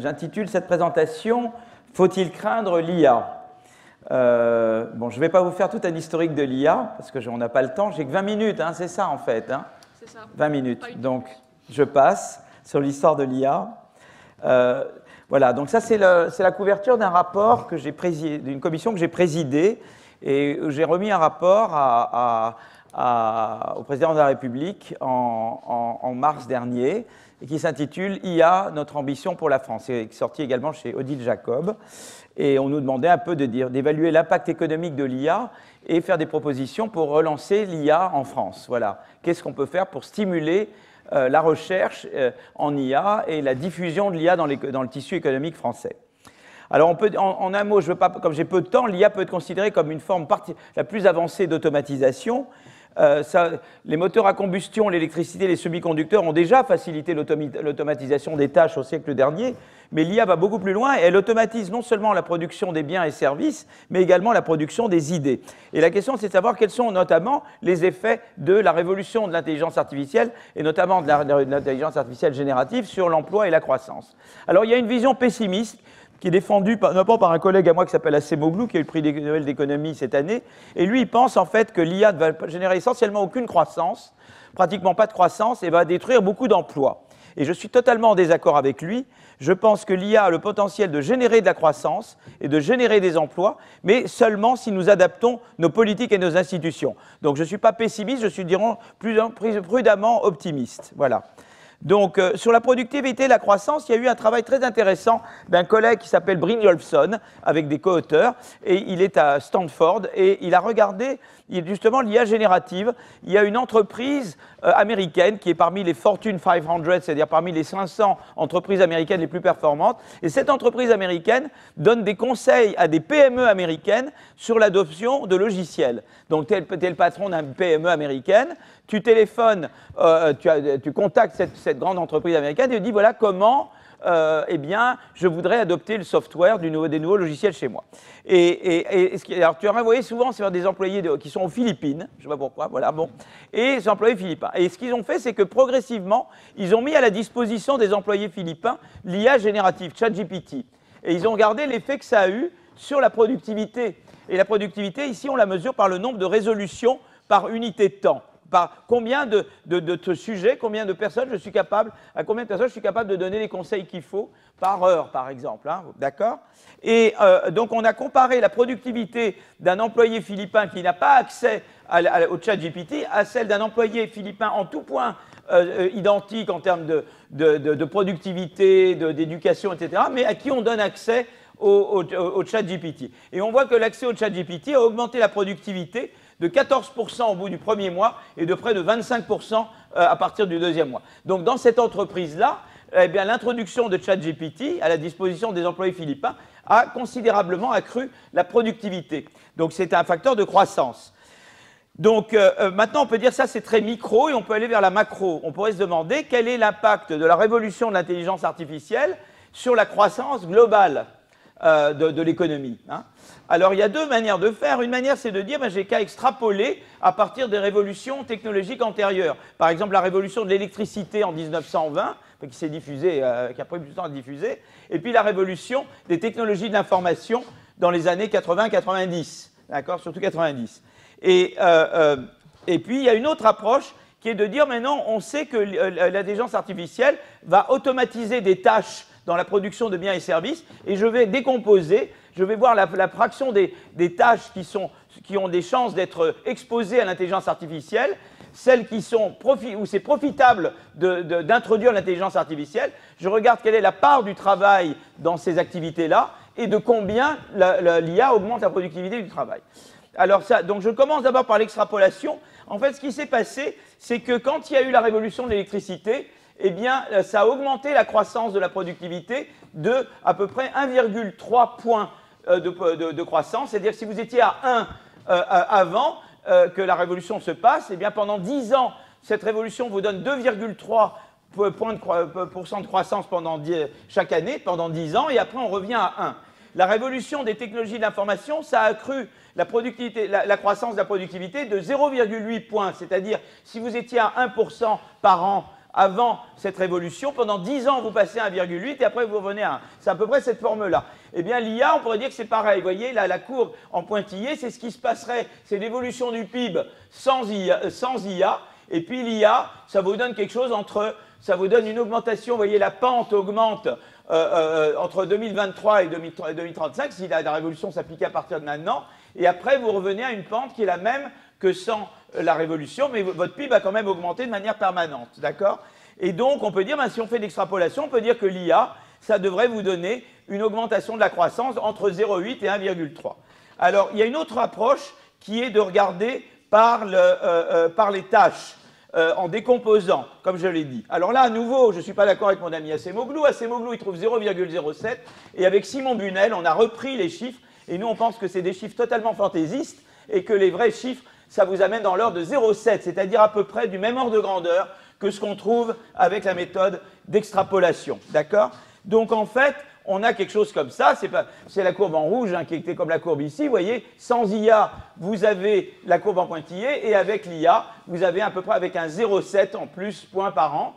J'intitule cette présentation « Faut-il craindre l'IA » Bon, je ne vais pas vous faire tout un historique de l'IA, parce qu'on n'a pas le temps. J'ai que 20 minutes, hein, c'est ça en fait. Hein, c'est ça. 20 minutes. Donc, je passe sur l'histoire de l'IA. Voilà, donc ça, c'est la couverture d'un rapport que j'ai présidé, d'une commission que j'ai présidée, et où j'ai remis un rapport au président de la République en mars dernier, et qui s'intitule « IA, notre ambition pour la France ». C'est sorti également chez Odile Jacob. Et on nous demandait un peu d'évaluer l'impact économique de l'IA et faire des propositions pour relancer l'IA en France. Voilà. Qu'est-ce qu'on peut faire pour stimuler la recherche en IA et la diffusion de l'IA dans le tissu économique français? Alors, on peut, en un mot, comme j'ai peu de temps, l'IA peut être considérée comme une forme la plus avancée d'automatisation. Les moteurs à combustion, l'électricité, les semi-conducteurs ont déjà facilité l'automatisation des tâches au siècle dernier, mais l'IA va beaucoup plus loin et elle automatise non seulement la production des biens et services, mais également la production des idées. Et la question, c'est de savoir quels sont notamment les effets de la révolution de l'intelligence artificielle, et notamment de l'intelligence artificielle générative, sur l'emploi et la croissance. Alors, il y a une vision pessimiste qui est défendu notamment par un collègue à moi qui s'appelle Acemoglu, qui a eu le prix Nobel d'économie cette année. Et lui, il pense en fait que l'IA ne va générer essentiellement aucune croissance, pratiquement pas de croissance, et va détruire beaucoup d'emplois. Et je suis totalement en désaccord avec lui. Je pense que l'IA a le potentiel de générer de la croissance et de générer des emplois, mais seulement si nous adaptons nos politiques et nos institutions. Donc je ne suis pas pessimiste, je suis, dirons, prudemment optimiste. Voilà. Donc, sur la productivité et la croissance, il y a eu un travail très intéressant d'un collègue qui s'appelle Brynjolfsson, avec des co-auteurs, et il est à Stanford, et il a regardé justement l'IA générative. Il y a une entreprise américaine qui est parmi les Fortune 500, c'est-à-dire parmi les 500 entreprises américaines les plus performantes, et cette entreprise américaine donne des conseils à des PME américaines sur l'adoption de logiciels. Donc, tu es le patron d'une PME américaine, tu téléphones, tu contactes cette grande entreprise américaine et tu dis voilà comment eh bien, je voudrais adopter le software des nouveaux logiciels chez moi. Alors, tu aurais voyé souvent, c'est des employés qui sont aux Philippines, je ne sais pas pourquoi, voilà, bon, et ces employés philippins. Et ce qu'ils ont fait, c'est que progressivement, ils ont mis à la disposition des employés philippins l'IA générative, ChatGPT. Et ils ont regardé l'effet que ça a eu sur la productivité. Et la productivité, ici, on la mesure par le nombre de résolutions par unité de temps. Par combien de sujets, combien de personnes je suis capable, à combien de personnes je suis capable de donner les conseils qu'il faut par heure, par exemple. Hein, d'accord? Et donc, on a comparé la productivité d'un employé philippin qui n'a pas accès au ChatGPT à celle d'un employé philippin en tout point identique en termes de productivité, d'éducation, etc., mais à qui on donne accès au ChatGPT. Et on voit que l'accès au ChatGPT a augmenté la productivité de 14% au bout du premier mois et de près de 25% à partir du deuxième mois. Donc, dans cette entreprise-là, eh bien, l'introduction de ChatGPT à la disposition des employés philippins a considérablement accru la productivité. Donc, c'est un facteur de croissance. Donc, maintenant, on peut dire ça, c'est très micro et on peut aller vers la macro. On pourrait se demander quel est l'impact de la révolution de l'intelligence artificielle sur la croissance globale de l'économie. Hein. Alors, il y a deux manières de faire. Une manière, c'est de dire ben, j'ai qu'à extrapoler à partir des révolutions technologiques antérieures. Par exemple, la révolution de l'électricité en 1920, qui s'est diffusée, qui a pris plus de temps à diffuser, et puis la révolution des technologies de l'information dans les années 80-90, d'accord, surtout 90. Et puis, il y a une autre approche qui est de dire maintenant, on sait que l'intelligence artificielle va automatiser des tâches dans la production de biens et services, et je vais décomposer, je vais voir la fraction des tâches qui ont des chances d'être exposées à l'intelligence artificielle, celles où c'est profitable d'introduire l'intelligence artificielle. Je regarde quelle est la part du travail dans ces activités-là, et de combien l'IA augmente la productivité du travail. Alors donc je commence d'abord par l'extrapolation. En fait, ce qui s'est passé, c'est que quand il y a eu la révolution de l'électricité, eh bien, ça a augmenté la croissance de la productivité de à peu près 1,3 points de croissance. C'est-à-dire que si vous étiez à 1 avant que la révolution se passe, eh bien, pendant 10 ans, cette révolution vous donne 2,3 points de croissance chaque année, pendant 10 ans, et après on revient à 1. La révolution des technologies de l'information, ça a accru la croissance de la productivité de 0,8 points. C'est-à-dire, si vous étiez à 1% par an avant cette révolution. Pendant 10 ans, vous passez à 1,8 et après vous revenez à 1. C'est à peu près cette forme-là. Eh bien, l'IA, on pourrait dire que c'est pareil. Vous voyez, là, la courbe en pointillé, c'est ce qui se passerait. C'est l'évolution du PIB sans IA. Et puis l'IA, ça vous donne quelque chose entre... Ça vous donne une augmentation. Vous voyez, la pente augmente entre 2023 et 2035, si la révolution s'appliquait à partir de maintenant. Et après, vous revenez à une pente qui est la même que sans la révolution, mais votre PIB a quand même augmenté de manière permanente, d'accord? Et donc, on peut dire, ben, si on fait l'extrapolation, on peut dire que l'IA, ça devrait vous donner une augmentation de la croissance entre 0,8 et 1,3. Alors, il y a une autre approche qui est de regarder par les tâches, en décomposant, comme je l'ai dit. Alors là, à nouveau, je ne suis pas d'accord avec mon ami Acemoglu. Acemoglu, il trouve 0,07, et avec Simon Bunel, on a repris les chiffres, et nous, on pense que c'est des chiffres totalement fantaisistes, et que les vrais chiffres, ça vous amène dans l'ordre de 0,7, c'est-à-dire à peu près du même ordre de grandeur que ce qu'on trouve avec la méthode d'extrapolation. D'accord? Donc en fait, on a quelque chose comme ça, c'est la courbe en rouge hein, qui était comme la courbe ici. Vous voyez, sans IA, vous avez la courbe en pointillé, et avec l'IA, vous avez à peu près avec un 0,7 en plus points par an.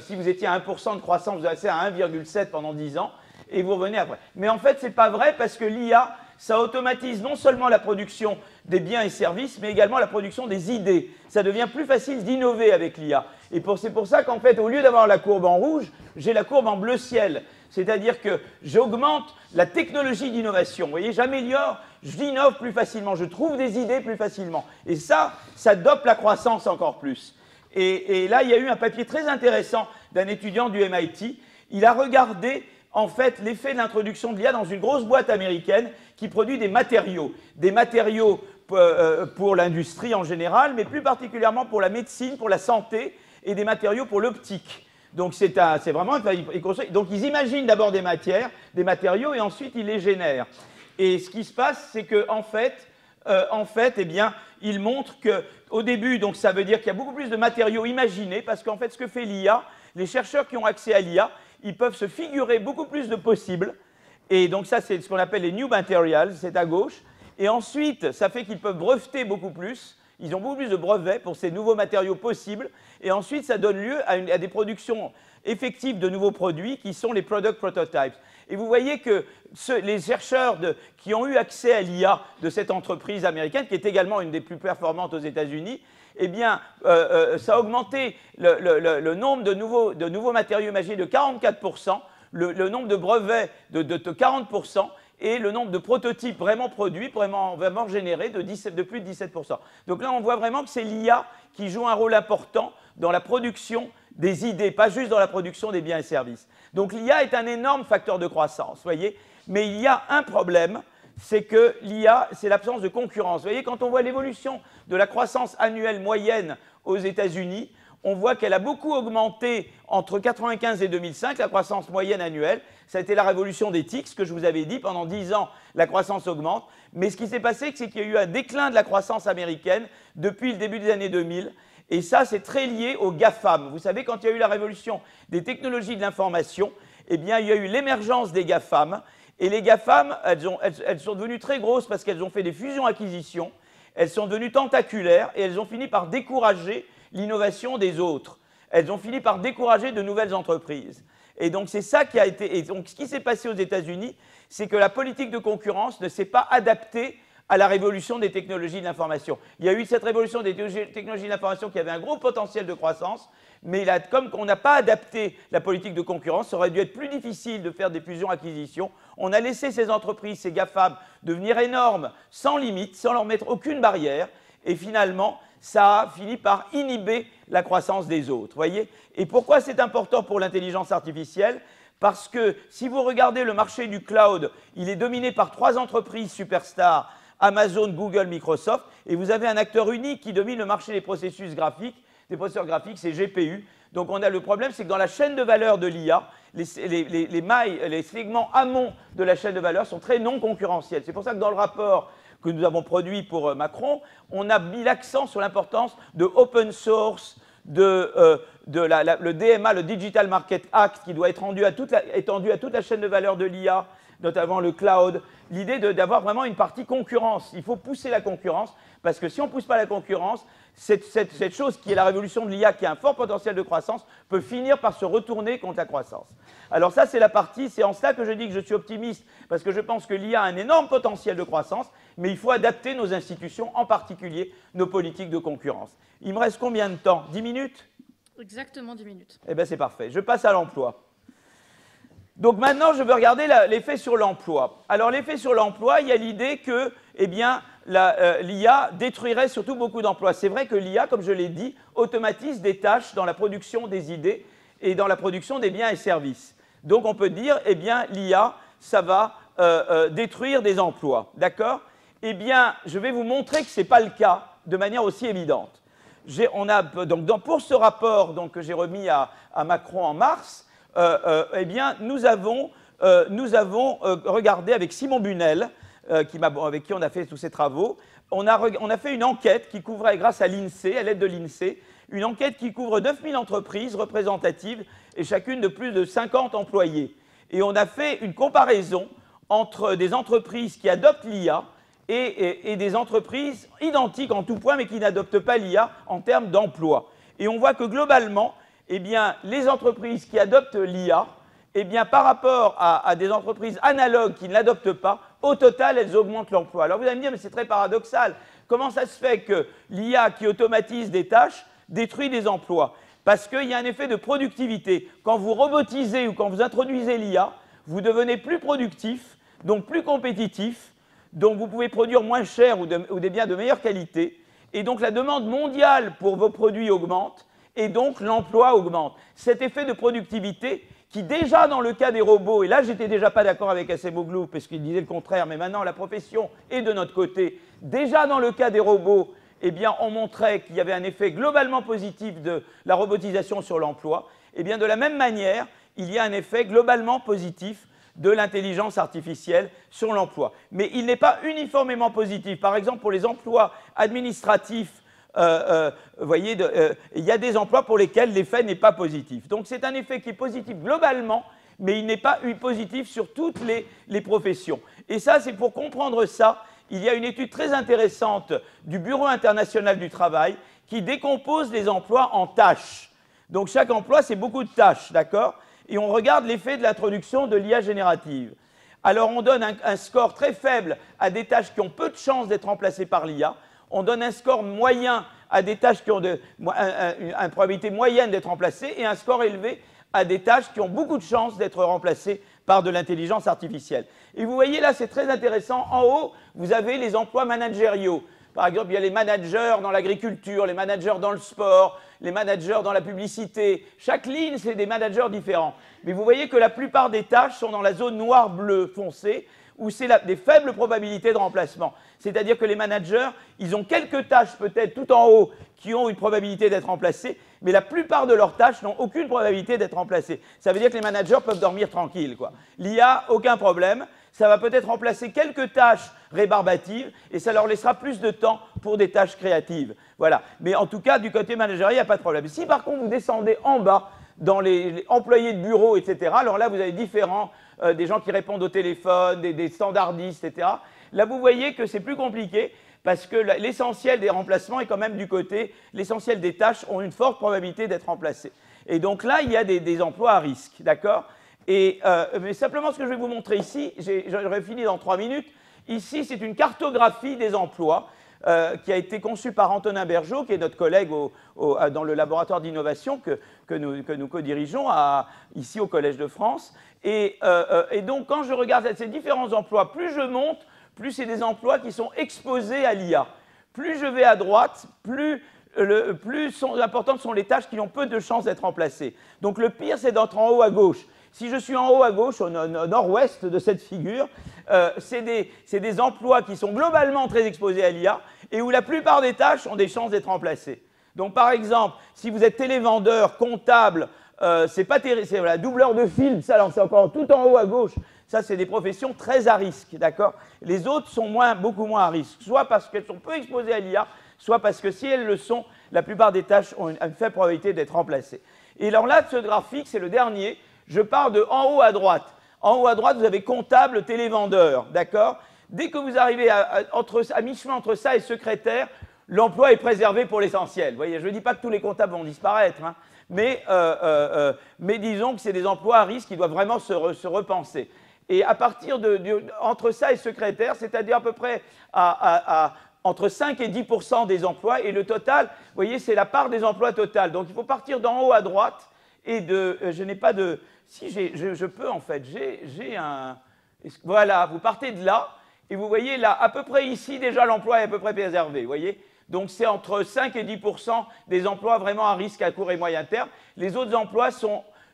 Si vous étiez à 1% de croissance, vous avez à 1,7 pendant 10 ans, et vous revenez après. Mais en fait, ce n'est pas vrai parce que l'IA, ça automatise non seulement la production des biens et services, mais également la production des idées. Ça devient plus facile d'innover avec l'IA. Et c'est pour ça qu'en fait, au lieu d'avoir la courbe en rouge, j'ai la courbe en bleu ciel. C'est-à-dire que j'augmente la technologie d'innovation. Vous voyez, j'améliore, j'innove plus facilement, je trouve des idées plus facilement. Et ça dope la croissance encore plus. Et là, il y a eu un papier très intéressant d'un étudiant du MIT. Il a regardé en fait l'effet de l'introduction de l'IA dans une grosse boîte américaine qui produit des matériaux pour l'industrie en général, mais plus particulièrement pour la médecine, pour la santé et des matériaux pour l'optique. Donc c'est vraiment... Donc ils imaginent d'abord des matériaux et ensuite ils les génèrent. Et ce qui se passe, c'est qu'en fait, eh bien, ils montrent qu'au début, donc ça veut dire qu'il y a beaucoup plus de matériaux imaginés, parce qu'en fait, ce que fait l'IA, les chercheurs qui ont accès à l'IA, ils peuvent se figurer beaucoup plus de possibles. Et donc ça, c'est ce qu'on appelle les new materials, c'est à gauche. Et ensuite, ça fait qu'ils peuvent breveter beaucoup plus. Ils ont beaucoup plus de brevets pour ces nouveaux matériaux possibles. Et ensuite, ça donne lieu à des productions effectives de nouveaux produits qui sont les product prototypes. Et vous voyez que les chercheurs qui ont eu accès à l'IA de cette entreprise américaine, qui est également une des plus performantes aux États-Unis, eh bien, ça a augmenté le nombre de nouveaux matériaux imaginés de 44%, le nombre de brevets de 40%, et le nombre de prototypes vraiment produits, vraiment générés de plus de 17%. Donc là, on voit vraiment que c'est l'IA qui joue un rôle important dans la production des idées, pas juste dans la production des biens et services. Donc l'IA est un énorme facteur de croissance, voyez. Mais il y a un problème, c'est que l'IA, c'est l'absence de concurrence. Vous voyez, quand on voit l'évolution de la croissance annuelle moyenne aux États-Unis, on voit qu'elle a beaucoup augmenté entre 1995 et 2005, la croissance moyenne annuelle. Ça a été la révolution des TIC, ce que je vous avais dit. Pendant 10 ans, la croissance augmente. Mais ce qui s'est passé, c'est qu'il y a eu un déclin de la croissance américaine depuis le début des années 2000. Et ça, c'est très lié aux GAFAM. Vous savez, quand il y a eu la révolution des technologies de l'information, eh bien, il y a eu l'émergence des GAFAM. Et les GAFAM, elles sont devenues très grosses parce qu'elles ont fait des fusions-acquisitions. Elles sont devenues tentaculaires et elles ont fini par décourager l'innovation des autres. Elles ont fini par décourager de nouvelles entreprises. Et donc, c'est ça qui a été... Et donc, ce qui s'est passé aux États-Unis, c'est que la politique de concurrence ne s'est pas adaptée à la révolution des technologies de l'information. Il y a eu cette révolution des technologies de l'information qui avait un gros potentiel de croissance, mais là, comme on n'a pas adapté la politique de concurrence, ça aurait dû être plus difficile de faire des fusions-acquisitions. On a laissé ces entreprises, ces GAFAM, devenir énormes, sans limite, sans leur mettre aucune barrière, et finalement, ça a fini par inhiber la croissance des autres, voyez. Et pourquoi c'est important pour l'intelligence artificielle? Parce que si vous regardez le marché du cloud, il est dominé par 3 entreprises superstars, Amazon, Google, Microsoft, et vous avez un acteur unique qui domine le marché des processus graphiques. Des processeurs graphiques, c'est GPU. Donc on a le problème, c'est que dans la chaîne de valeur de l'IA, les segments amont de la chaîne de valeur sont très non concurrentiels. C'est pour ça que dans le rapport que nous avons produit pour Macron, on a mis l'accent sur l'importance de open source, de le DMA, le Digital Market Act, qui doit être étendu à toute la chaîne de valeur de l'IA, notamment le cloud. L'idée d'avoir vraiment une partie concurrence. Il faut pousser la concurrence, parce que si on ne pousse pas la concurrence, cette chose qui est la révolution de l'IA, qui a un fort potentiel de croissance, peut finir par se retourner contre la croissance. Alors ça, c'est la partie, c'est en cela que je dis que je suis optimiste, parce que je pense que l'IA a un énorme potentiel de croissance, mais il faut adapter nos institutions, en particulier nos politiques de concurrence. Il me reste combien de temps? 10 minutes? Exactement 10 minutes. Eh bien, c'est parfait. Je passe à l'emploi. Donc maintenant, je veux regarder l'effet sur l'emploi. Alors l'effet sur l'emploi, il y a l'idée que eh bien, l'IA détruirait surtout beaucoup d'emplois. C'est vrai que l'IA, comme je l'ai dit, automatise des tâches dans la production des idées et dans la production des biens et services. Donc on peut dire, eh bien, l'IA, ça va détruire des emplois. D'accord? Eh bien, je vais vous montrer que ce n'est pas le cas de manière aussi évidente. Pour ce rapport que j'ai remis à Macron en mars, eh bien, nous avons regardé avec Simon Bunel, avec qui on a fait tous ces travaux, on a fait une enquête qui couvrait, grâce à l'INSEE, à l'aide de l'INSEE, une enquête qui couvre 9000 entreprises représentatives et chacune de plus de 50 employés. Et on a fait une comparaison entre des entreprises qui adoptent l'IA et des entreprises identiques en tout point, mais qui n'adoptent pas l'IA en termes d'emploi. Et on voit que globalement, eh bien, les entreprises qui adoptent l'IA, eh bien, par rapport à des entreprises analogues qui ne l'adoptent pas, au total, elles augmentent l'emploi. Alors vous allez me dire, mais c'est très paradoxal. Comment ça se fait que l'IA qui automatise des tâches détruit des emplois? Parce qu'il y a un effet de productivité. Quand vous robotisez ou quand vous introduisez l'IA, vous devenez plus productif, donc plus compétitif, donc vous pouvez produire moins cher ou des biens de meilleure qualité, et donc la demande mondiale pour vos produits augmente, et donc l'emploi augmente. Cet effet de productivité qui déjà dans le cas des robots, et là j'étais déjà pas d'accord avec Acemoglu parce qu'il disait le contraire, mais maintenant la profession est de notre côté, déjà dans le cas des robots, eh bien on montrait qu'il y avait un effet globalement positif de la robotisation sur l'emploi, et bien de la même manière, il y a un effet globalement positif de l'intelligence artificielle sur l'emploi. Mais il n'est pas uniformément positif. Par exemple, pour les emplois administratifs, vous voyez, il y a des emplois pour lesquels l'effet n'est pas positif. Donc c'est un effet qui est positif globalement, mais il n'est pas positif sur toutes les professions. Et ça, c'est pour comprendre ça, il y a une étude très intéressante du Bureau international du travail qui décompose les emplois en tâches. Donc chaque emploi, c'est beaucoup de tâches, d'accord? Et on regarde l'effet de l'introduction de l'IA générative. Alors on donne un score très faible à des tâches qui ont peu de chances d'être remplacées par l'IA. On donne un score moyen à des tâches qui ont une probabilité moyenne d'être remplacées et un score élevé à des tâches qui ont beaucoup de chances d'être remplacées par de l'intelligence artificielle. Et vous voyez là, c'est très intéressant. En haut, vous avez les emplois managériaux. Par exemple, il y a les managers dans l'agriculture, les managers dans le sport, les managers dans la publicité. Chaque ligne, c'est des managers différents. Mais vous voyez que la plupart des tâches sont dans la zone noir-bleu foncé, où c'est des faibles probabilités de remplacement. C'est-à-dire que les managers, ils ont quelques tâches peut-être tout en haut qui ont une probabilité d'être remplacées, mais la plupart de leurs tâches n'ont aucune probabilité d'être remplacées. Ça veut dire que les managers peuvent dormir tranquilles, quoi. L'IA, aucun problème. Ça va peut-être remplacer quelques tâches rébarbatives et ça leur laissera plus de temps pour des tâches créatives. Voilà. Mais en tout cas, du côté managérial, il n'y a pas de problème. Si par contre vous descendez en bas, dans les employés de bureau, etc., alors là, vous avez différents, des gens qui répondent au téléphone, des standardistes, etc. Là, vous voyez que c'est plus compliqué parce que l'essentiel des remplacements est quand même du côté, l'essentiel des tâches ont une forte probabilité d'être remplacées. Et donc là, il y a des emplois à risque, d'accord? Mais simplement, ce que je vais vous montrer ici, j'aurais fini dans 3 minutes, ici, c'est une cartographie des emplois qui a été conçue par Antonin Bergeot, qui est notre collègue dans le laboratoire d'innovation que nous co-dirigeons ici au Collège de France. Et donc, quand je regarde ces différents emplois, plus je monte, plus c'est des emplois qui sont exposés à l'IA. Plus je vais à droite, plus importantes sont les tâches qui ont peu de chances d'être remplacées. Donc le pire, c'est d'être en haut à gauche. Si je suis en haut à gauche, au nord-ouest de cette figure, c'est des emplois qui sont globalement très exposés à l'IA et où la plupart des tâches ont des chances d'être remplacées. Donc par exemple, si vous êtes télévendeur, comptable, c'est pas terrible, c'est voilà, doubleur de film, ça c'est encore tout en haut à gauche. Ça, c'est des professions très à risque, d'accord? Les autres sont beaucoup moins à risque, soit parce qu'elles sont peu exposées à l'IA, soit parce que si elles le sont, la plupart des tâches ont une faible probabilité d'être remplacées. Et alors là, ce graphique, c'est le dernier. Je pars de en haut à droite. En haut à droite, vous avez comptable, télévendeur, d'accord? Dès que vous arrivez à mi-chemin entre ça et secrétaire, l'emploi est préservé pour l'essentiel. Vous voyez, je ne dis pas que tous les comptables vont disparaître, hein, mais disons que c'est des emplois à risque qui doivent vraiment se repenser. Et à partir entre ça et secrétaire, c'est-à-dire à peu près entre 5 et 10% des emplois, et le total, vous voyez, c'est la part des emplois total. Donc il faut partir d'en haut à droite, et je n'ai pas de... Si, je peux en fait, j'ai un... Voilà, vous partez de là, et vous voyez là, à peu près ici, déjà l'emploi est à peu près préservé, vous voyez. Donc c'est entre 5 et 10% des emplois vraiment à risque à court et moyen terme. Les autres emplois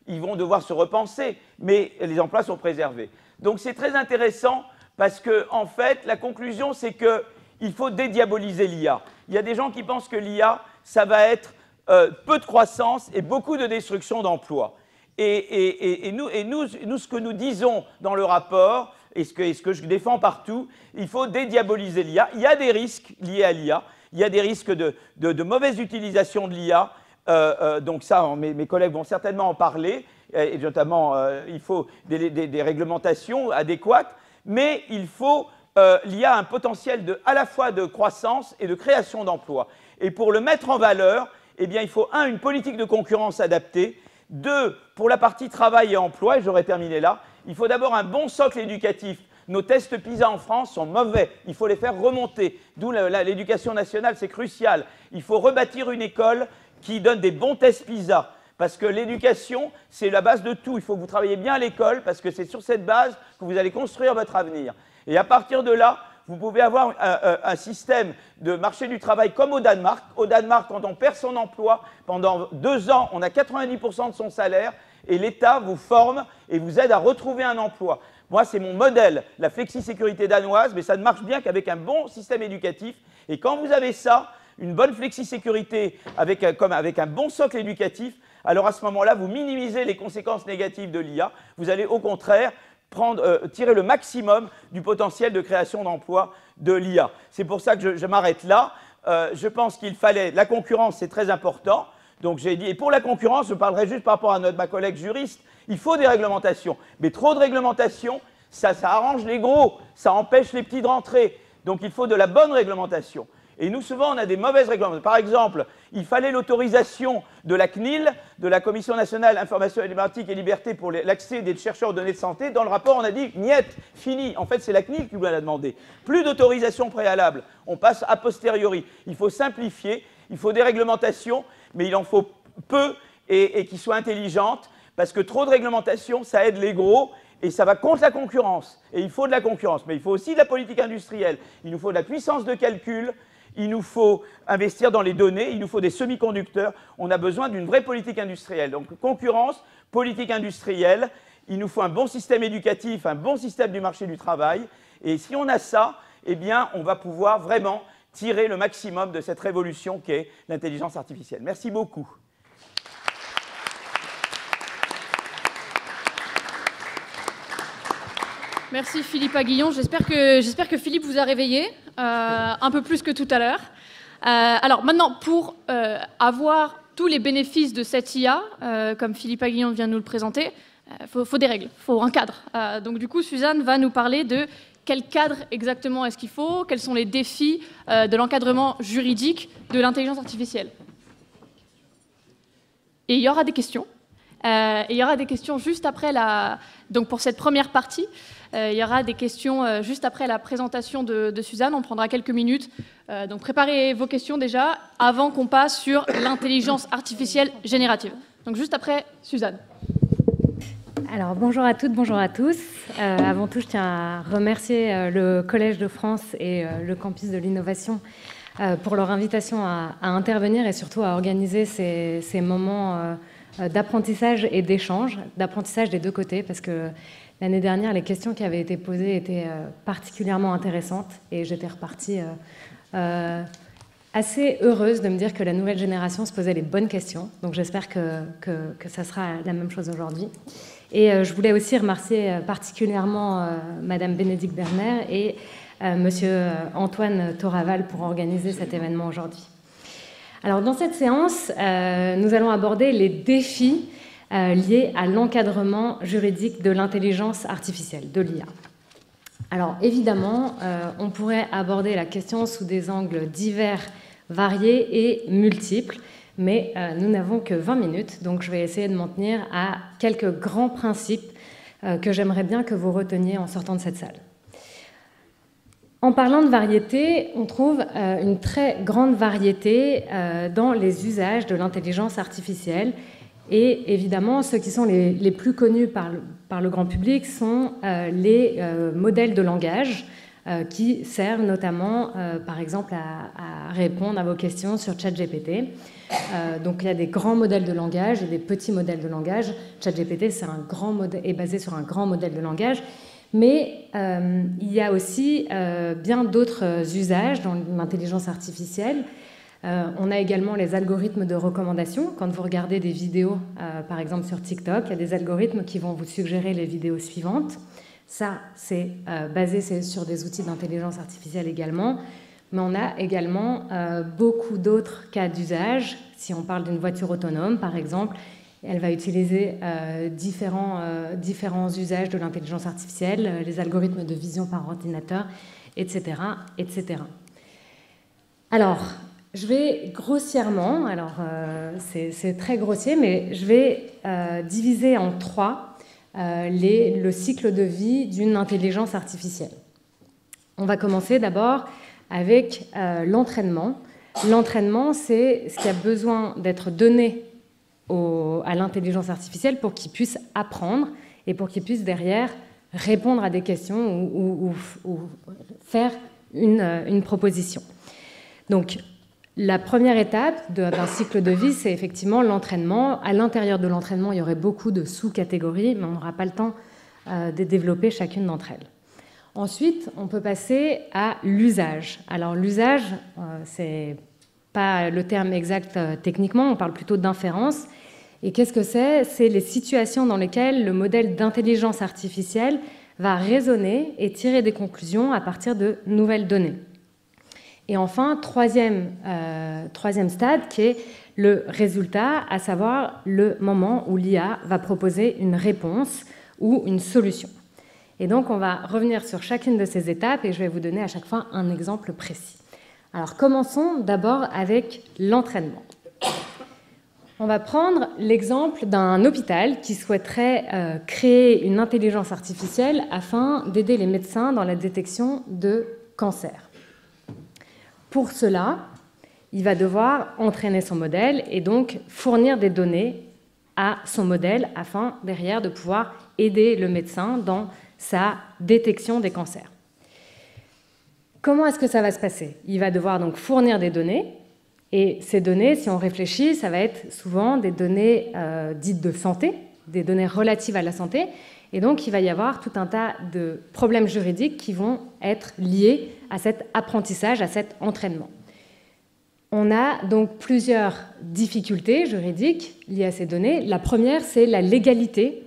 ils vont devoir se repenser, mais les emplois sont préservés. Donc c'est très intéressant parce que, en fait, la conclusion, c'est qu'il faut dédiaboliser l'IA. Il y a des gens qui pensent que l'IA, ça va être peu de croissance et beaucoup de destruction d'emplois. Et nous, ce que nous disons dans le rapport, et ce que je défends partout, il faut dédiaboliser l'IA. Il y a des risques liés à l'IA. Il y a des risques de mauvaise utilisation de l'IA. Donc ça, mes collègues vont certainement en parler. Et notamment, il faut des réglementations adéquates. Mais l'IA a un potentiel à la fois de croissance et de création d'emplois. Et pour le mettre en valeur, eh bien, il faut, une politique de concurrence adaptée. 2, pour la partie travail et emploi, et j'aurais terminé là, il faut d'abord un bon socle éducatif. Nos tests PISA en France sont mauvais, il faut les faire remonter. D'où l'éducation nationale, c'est crucial. Il faut rebâtir une école qui donne des bons tests PISA. Parce que l'éducation, c'est la base de tout. Il faut que vous travailliez bien à l'école, parce que c'est sur cette base que vous allez construire votre avenir. Et à partir de là, vous pouvez avoir un système de marché du travail comme au Danemark. Au Danemark, quand on perd son emploi, pendant 2 ans, on a 90% de son salaire et l'État vous forme et vous aide à retrouver un emploi. Moi, c'est mon modèle, la flexi-sécurité danoise, mais ça ne marche bien qu'avec un bon système éducatif. Et quand vous avez ça, une bonne flexi-sécurité avec un bon socle éducatif, alors à ce moment-là, vous minimisez les conséquences négatives de l'IA. Vous allez au contraire tirer le maximum du potentiel de création d'emplois de l'IA. C'est pour ça que je m'arrête là. Je pense qu'il fallait... La concurrence, c'est très important. Donc j'ai dit... Et pour la concurrence, je parlerai juste par rapport à ma collègue juriste. Il faut des réglementations. Mais trop de réglementations, ça arrange les gros. Ça empêche les petits de rentrer. Donc il faut de la bonne réglementation. Et nous, souvent, on a des mauvaises réglementations. Par exemple, il fallait l'autorisation de la CNIL, de la Commission nationale information élémentaire et liberté pour l'accès des chercheurs aux données de santé. Dans le rapport, on a dit « niet, fini ». En fait, c'est la CNIL qui nous l'a demandé. Plus d'autorisation préalable, on passe a posteriori. Il faut simplifier, il faut des réglementations, mais il en faut peu et qui soient intelligentes, parce que trop de réglementations, ça aide les gros. Et ça va contre la concurrence. Et il faut de la concurrence. Mais il faut aussi de la politique industrielle. Il nous faut de la puissance de calcul. Il nous faut investir dans les données. Il nous faut des semi-conducteurs. On a besoin d'une vraie politique industrielle. Donc, concurrence, politique industrielle. Il nous faut un bon système éducatif, un bon système du marché du travail. Et si on a ça, eh bien, on va pouvoir vraiment tirer le maximum de cette révolution qu'est l'intelligence artificielle. Merci beaucoup. Merci Philippe Aguillon. J'espère que Philippe vous a réveillé un peu plus que tout à l'heure. Alors maintenant, pour avoir tous les bénéfices de cette IA, comme Philippe Aguillon vient de nous le présenter, faut des règles, faut un cadre. Donc du coup, Suzanne va nous parler de quel cadre exactement est-ce qu'il faut, quels sont les défis de l'encadrement juridique de l'intelligence artificielle. Et il y aura des questions. Et il y aura des questions juste après donc pour cette première partie. Il y aura des questions juste après la présentation de Suzanne. On prendra quelques minutes. Donc préparez vos questions déjà avant qu'on passe sur l'intelligence artificielle générative. Donc juste après Suzanne. Alors bonjour à toutes, bonjour à tous. Avant tout, je tiens à remercier le Collège de France et le Campus de l'Innovation pour leur invitation à intervenir et surtout à organiser ces moments d'apprentissage et d'échange, d'apprentissage des deux côtés, parce que l'année dernière, les questions qui avaient été posées étaient particulièrement intéressantes et j'étais repartie assez heureuse de me dire que la nouvelle génération se posait les bonnes questions. Donc j'espère que ça sera la même chose aujourd'hui. Et je voulais aussi remercier particulièrement Madame Bénédicte Berner et Monsieur Antoine Toraval pour organiser cet événement aujourd'hui. Alors, dans cette séance, nous allons aborder les défis liés à l'encadrement juridique de l'intelligence artificielle, de l'IA. Alors, évidemment, on pourrait aborder la question sous des angles divers, variés et multiples, mais nous n'avons que 20 minutes, donc je vais essayer de m'en tenir à quelques grands principes que j'aimerais bien que vous reteniez en sortant de cette salle. En parlant de variété, on trouve une très grande variété dans les usages de l'intelligence artificielle. Et évidemment, ceux qui sont les plus connus par le grand public sont les modèles de langage qui servent notamment, par exemple, à répondre à vos questions sur ChatGPT. Donc il y a des grands modèles de langage et des petits modèles de langage. ChatGPT est basé sur un grand modèle de langage. Mais il y a aussi bien d'autres usages dans l'intelligence artificielle. On a également les algorithmes de recommandation. Quand vous regardez des vidéos, par exemple sur TikTok, il y a des algorithmes qui vont vous suggérer les vidéos suivantes. Ça, c'est basé sur des outils d'intelligence artificielle également. Mais on a également beaucoup d'autres cas d'usage. Si on parle d'une voiture autonome, par exemple, elle va utiliser différents usages de l'intelligence artificielle, les algorithmes de vision par ordinateur, etc., etc. Alors, je vais grossièrement, c'est très grossier, mais je vais diviser en trois le cycle de vie d'une intelligence artificielle. On va commencer d'abord avec l'entraînement. L'entraînement, c'est ce qui a besoin d'être donné à l'intelligence artificielle pour qu'il puisse apprendre et pour qu'il puisse derrière répondre à des questions ou faire une proposition. Donc, la première étape d'un cycle de vie, c'est effectivement l'entraînement. À l'intérieur de l'entraînement, il y aurait beaucoup de sous-catégories, mais on n'aura pas le temps de développer chacune d'entre elles. Ensuite, on peut passer à l'usage. Alors, l'usage, c'est pas le terme exact techniquement, on parle plutôt d'inférence. Et qu'est-ce que c'est ? C'est les situations dans lesquelles le modèle d'intelligence artificielle va raisonner et tirer des conclusions à partir de nouvelles données. Et enfin, troisième stade, qui est le résultat, à savoir le moment où l'IA va proposer une réponse ou une solution. Et donc, on va revenir sur chacune de ces étapes et je vais vous donner à chaque fois un exemple précis. Alors, commençons d'abord avec l'entraînement. On va prendre l'exemple d'un hôpital qui souhaiterait créer une intelligence artificielle afin d'aider les médecins dans la détection de cancer. Pour cela, il va devoir entraîner son modèle et donc fournir des données à son modèle afin derrière de pouvoir aider le médecin dans sa détection des cancers. Comment est-ce que ça va se passer ? Il va devoir donc fournir des données, et ces données, si on réfléchit, ça va être souvent des données dites de santé, des données relatives à la santé, et donc il va y avoir tout un tas de problèmes juridiques qui vont être liés à cet apprentissage, à cet entraînement. On a donc plusieurs difficultés juridiques liées à ces données. La première, c'est la légalité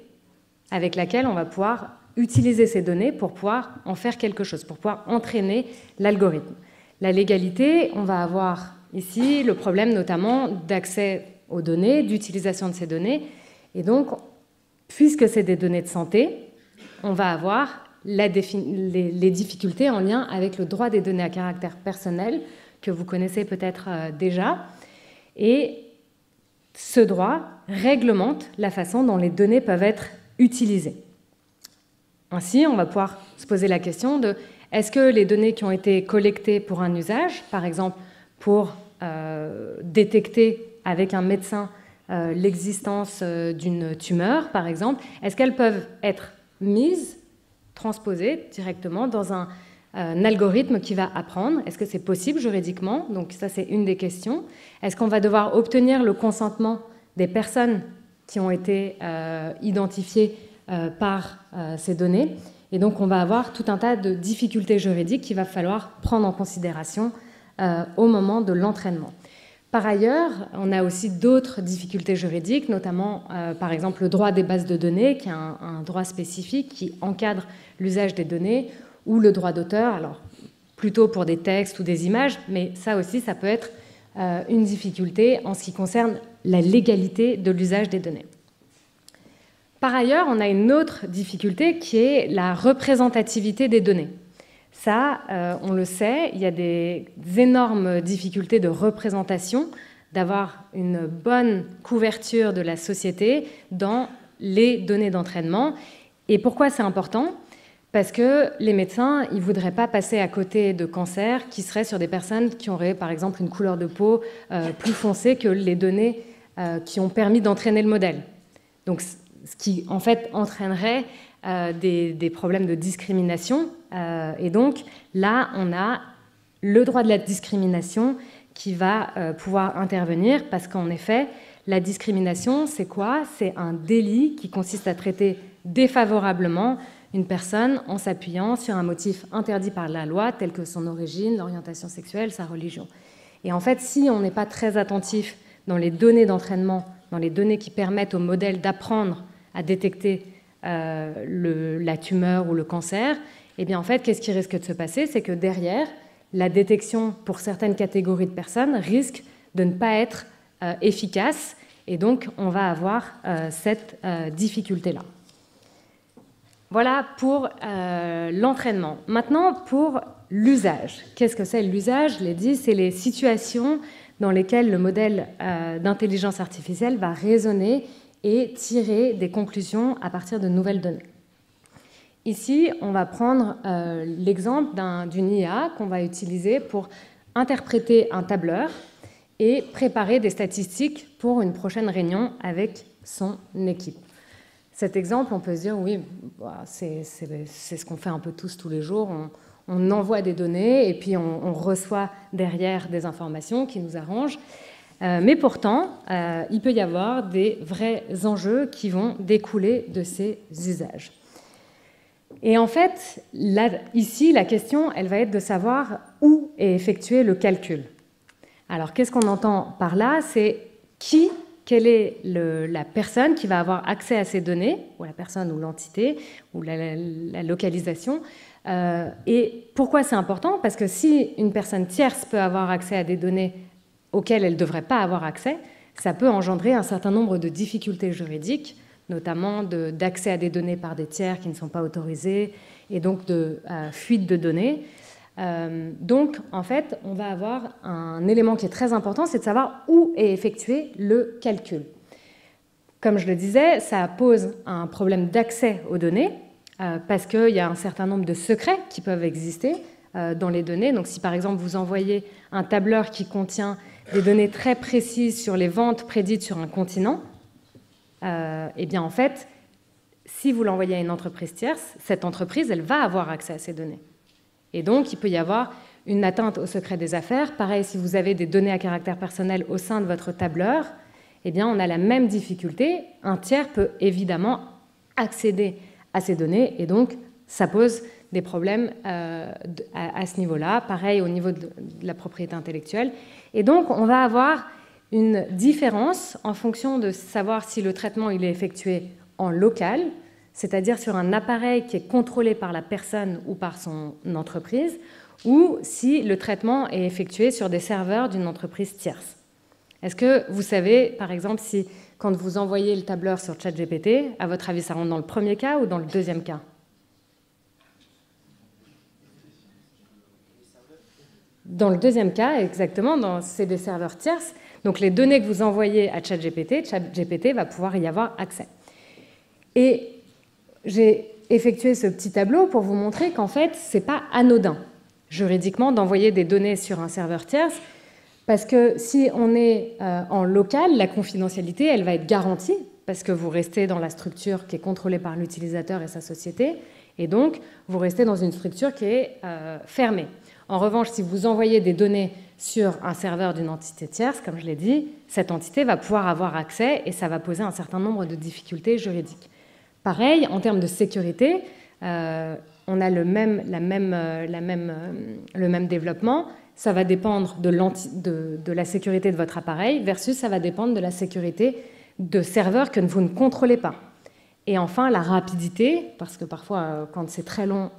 avec laquelle on va pouvoir utiliser ces données pour pouvoir en faire quelque chose, pour pouvoir entraîner l'algorithme. La légalité, on va avoir ici le problème notamment d'accès aux données, d'utilisation de ces données. Et donc, puisque c'est des données de santé, on va avoir les difficultés en lien avec le droit des données à caractère personnel, que vous connaissez peut-être déjà. Et ce droit réglemente la façon dont les données peuvent être utilisées. Ainsi, on va pouvoir se poser la question de est-ce que les données qui ont été collectées pour un usage, par exemple pour détecter avec un médecin l'existence d'une tumeur, par exemple, est-ce qu'elles peuvent être mises, transposées directement dans un algorithme qui va apprendre ? Est-ce que c'est possible juridiquement ? Donc ça, c'est une des questions. Est-ce qu'on va devoir obtenir le consentement des personnes qui ont été identifiées par ces données ? Et donc, on va avoir tout un tas de difficultés juridiques qu'il va falloir prendre en considération au moment de l'entraînement. Par ailleurs, on a aussi d'autres difficultés juridiques, notamment, par exemple, le droit des bases de données, qui est un droit spécifique qui encadre l'usage des données, ou le droit d'auteur, alors plutôt pour des textes ou des images, mais ça aussi, ça peut être une difficulté en ce qui concerne la légalité de l'usage des données. Par ailleurs, on a une autre difficulté qui est la représentativité des données. Ça, on le sait, il y a des énormes difficultés de représentation, d'avoir une bonne couverture de la société dans les données d'entraînement. Et pourquoi c'est important ? Parce que les médecins, ils ne voudraient pas passer à côté de cancers qui seraient sur des personnes qui auraient, par exemple, une couleur de peau plus foncée que les données qui ont permis d'entraîner le modèle. Donc, ce qui, en fait, entraînerait des problèmes de discrimination. Et donc, là, on a le droit de la discrimination qui va pouvoir intervenir parce qu'en effet, la discrimination, c'est quoi? C'est un délit qui consiste à traiter défavorablement une personne en s'appuyant sur un motif interdit par la loi, tel que son origine, l'orientation sexuelle, sa religion. Et en fait, si on n'est pas très attentif dans les données d'entraînement, dans les données qui permettent au modèle d'apprendre à détecter la tumeur ou le cancer, eh bien en fait, qu'est-ce qui risque de se passer? C'est que derrière, la détection pour certaines catégories de personnes risque de ne pas être efficace, et donc on va avoir cette difficulté-là. Voilà pour l'entraînement. Maintenant, pour l'usage. Qu'est-ce que c'est l'usage? Je l'ai dit, c'est les situations dans lesquelles le modèle d'intelligence artificielle va raisonner et tirer des conclusions à partir de nouvelles données. Ici, on va prendre l'exemple d'une IA qu'on va utiliser pour interpréter un tableur et préparer des statistiques pour une prochaine réunion avec son équipe. Cet exemple, on peut se dire, oui, c'est ce qu'on fait un peu tous les jours. On envoie des données et puis on reçoit derrière des informations qui nous arrangent. Mais pourtant, il peut y avoir des vrais enjeux qui vont découler de ces usages. Et en fait, là, ici, la question, elle va être de savoir où est effectué le calcul. Alors, qu'est-ce qu'on entend par là? C'est quelle est la personne qui va avoir accès à ces données, ou la personne ou l'entité, ou la localisation. Et pourquoi c'est important? Parce que si une personne tierce peut avoir accès à des données auxquelles elle ne devrait pas avoir accès, ça peut engendrer un certain nombre de difficultés juridiques, notamment d'accès à des données par des tiers qui ne sont pas autorisés, et donc de fuite de données. Donc, en fait, on va avoir un élément qui est très important, c'est de savoir où est effectué le calcul. Comme je le disais, ça pose un problème d'accès aux données, parce qu'il y a un certain nombre de secrets qui peuvent exister dans les données. Donc, si par exemple vous envoyez un tableur qui contient des données très précises sur les ventes prédites sur un continent, eh bien en fait, si vous l'envoyez à une entreprise tierce, cette entreprise, elle va avoir accès à ces données. Et donc, il peut y avoir une atteinte au secret des affaires. Pareil, si vous avez des données à caractère personnel au sein de votre tableur, eh bien, on a la même difficulté. Un tiers peut évidemment accéder à ces données, et donc, ça pose des problèmes à ce niveau-là. Pareil, au niveau de la propriété intellectuelle. Et donc, on va avoir une différence en fonction de savoir si le traitement il est effectué en local, c'est-à-dire sur un appareil qui est contrôlé par la personne ou par son entreprise, ou si le traitement est effectué sur des serveurs d'une entreprise tierce. Est-ce que vous savez, par exemple, si quand vous envoyez le tableur sur ChatGPT, à votre avis, ça rentre dans le premier cas ou dans le deuxième cas? Dans le deuxième cas, exactement, c'est des serveurs tierces. Donc les données que vous envoyez à ChatGPT va pouvoir y avoir accès. Et j'ai effectué ce petit tableau pour vous montrer qu'en fait, ce n'est pas anodin, juridiquement, d'envoyer des données sur un serveur tierce, parce que si on est en local, la confidentialité, elle va être garantie, parce que vous restez dans la structure qui est contrôlée par l'utilisateur et sa société, et donc vous restez dans une structure qui est fermée. En revanche, si vous envoyez des données sur un serveur d'une entité tierce, comme je l'ai dit, cette entité va pouvoir avoir accès et ça va poser un certain nombre de difficultés juridiques. Pareil, en termes de sécurité, on a le même développement. Ça va dépendre de la sécurité de votre appareil versus ça va dépendre de la sécurité de serveurs que vous ne contrôlez pas. Et enfin, la rapidité, parce que parfois, quand c'est très long,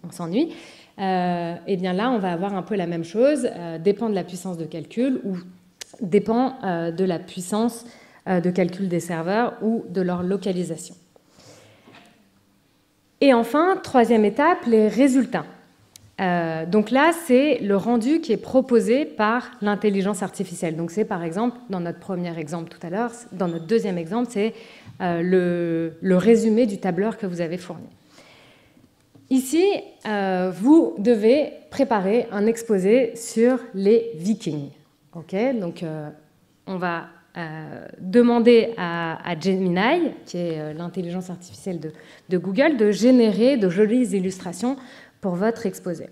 on s'ennuie. Eh bien là, on va avoir un peu la même chose, dépend de la puissance de calcul, ou dépend de la puissance de calcul des serveurs ou de leur localisation. Et enfin, troisième étape, les résultats. Donc là, c'est le rendu qui est proposé par l'intelligence artificielle. Donc c'est par exemple, dans notre premier exemple tout à l'heure, dans notre deuxième exemple, c'est le résumé du tableur que vous avez fourni. Ici, vous devez préparer un exposé sur les Vikings. Okay, donc on va demander à Gemini, qui est l'intelligence artificielle de Google, de générer de jolies illustrations pour votre exposé.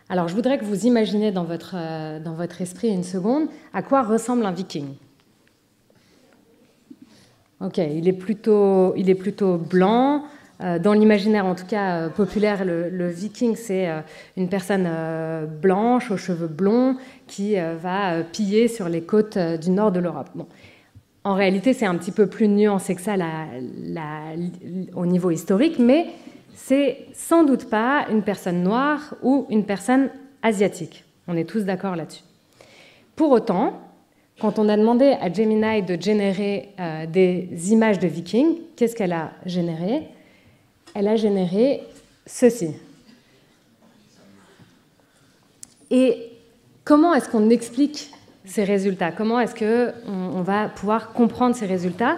Alors, je voudrais que vous imaginiez dans votre esprit une seconde à quoi ressemble un viking. Ok, il est plutôt blanc. Dans l'imaginaire, en tout cas populaire, le viking, c'est une personne blanche aux cheveux blonds qui va piller sur les côtes du nord de l'Europe. Bon. En réalité, c'est un petit peu plus nuancé que ça au niveau historique, mais c'est sans doute pas une personne noire ou une personne asiatique. On est tous d'accord là-dessus. Pour autant, quand on a demandé à Gemini de générer des images de vikings, qu'est-ce qu'elle a généré ? Elle a généré ceci. Et comment est-ce qu'on explique ces résultats? Comment est-ce qu'on va pouvoir comprendre ces résultats?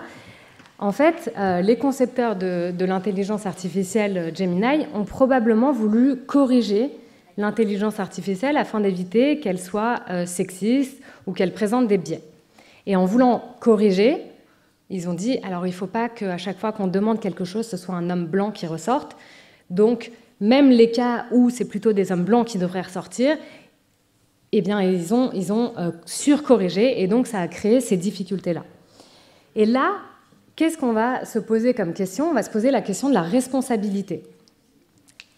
En fait, les concepteurs de l'intelligence artificielle Gemini ont probablement voulu corriger l'intelligence artificielle afin d'éviter qu'elle soit sexiste ou qu'elle présente des biais. Et en voulant corriger, ils ont dit, alors il ne faut pas qu'à chaque fois qu'on demande quelque chose, ce soit un homme blanc qui ressorte. Donc, même les cas où c'est plutôt des hommes blancs qui devraient ressortir, eh bien, ils ont surcorrigé, et donc ça a créé ces difficultés-là. Et là, qu'est-ce qu'on va se poser comme question? On va se poser la question de la responsabilité.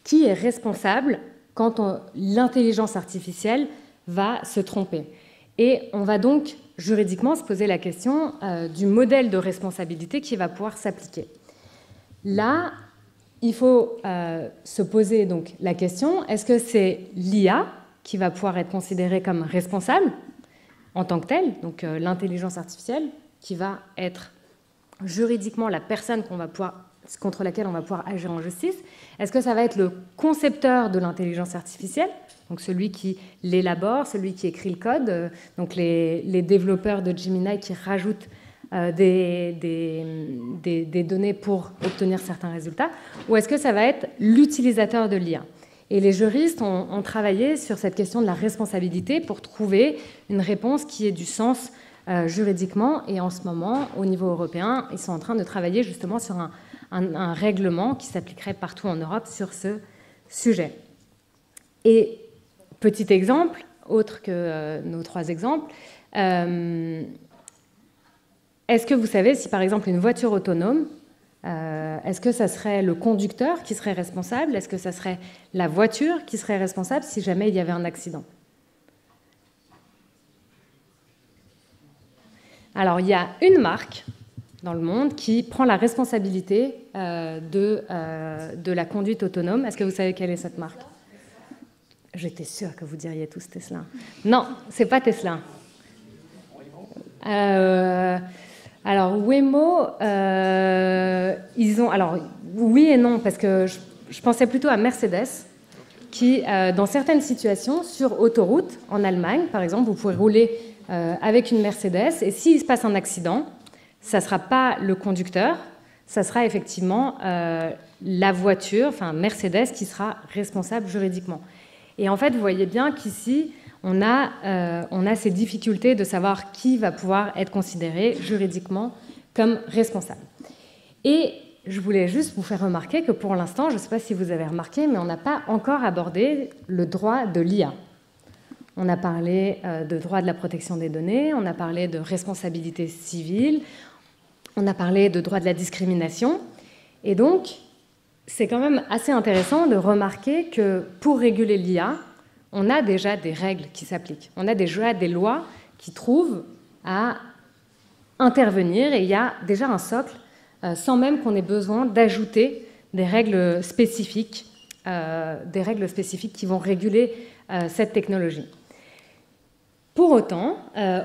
Qui est responsable quand l'intelligence artificielle va se tromper? Et on va donc juridiquement se poser la question du modèle de responsabilité qui va pouvoir s'appliquer. Là, il faut se poser donc la question, est-ce que c'est l'IA qui va pouvoir être considérée comme responsable en tant que telle, donc l'intelligence artificielle, qui va être juridiquement la personne contre laquelle on va pouvoir agir en justice? Est-ce que ça va être le concepteur de l'intelligence artificielle, donc celui qui l'élabore, celui qui écrit le code, donc les développeurs de Gemini qui rajoutent des données pour obtenir certains résultats, ou est-ce que ça va être l'utilisateur de l'IA? Et les juristes ont travaillé sur cette question de la responsabilité pour trouver une réponse qui ait du sens juridiquement. Et en ce moment, au niveau européen, ils sont en train de travailler justement sur un règlement qui s'appliquerait partout en Europe sur ce sujet. Et petit exemple, autre que nos trois exemples, est-ce que vous savez si par exemple une voiture autonome, est-ce que ça serait le conducteur qui serait responsable? Est-ce que ça serait la voiture qui serait responsable si jamais il y avait un accident? Alors, il y a une marque dans le monde qui prend la responsabilité de la conduite autonome. Est-ce que vous savez quelle est cette marque? J'étais sûre que vous diriez tous Tesla. Non, c'est pas Tesla. Alors, Waymo, alors, oui et non, parce que je pensais plutôt à Mercedes, qui, dans certaines situations, sur autoroute, en Allemagne, par exemple, vous pouvez rouler avec une Mercedes, et s'il se passe un accident, ça ne sera pas le conducteur, ça sera effectivement la voiture, enfin Mercedes, qui sera responsable juridiquement. Et en fait, vous voyez bien qu'ici, on a ces difficultés de savoir qui va pouvoir être considéré juridiquement comme responsable. Et je voulais juste vous faire remarquer que pour l'instant, je ne sais pas si vous avez remarqué, mais on n'a pas encore abordé le droit de l'IA. On a parlé de droit de la protection des données, on a parlé de responsabilité civile, on a parlé de droit de la discrimination. Et donc, c'est quand même assez intéressant de remarquer que pour réguler l'IA, on a déjà des règles qui s'appliquent. On a déjà des lois qui trouvent à intervenir et il y a déjà un socle sans même qu'on ait besoin d'ajouter des règles spécifiques qui vont réguler cette technologie. Pour autant,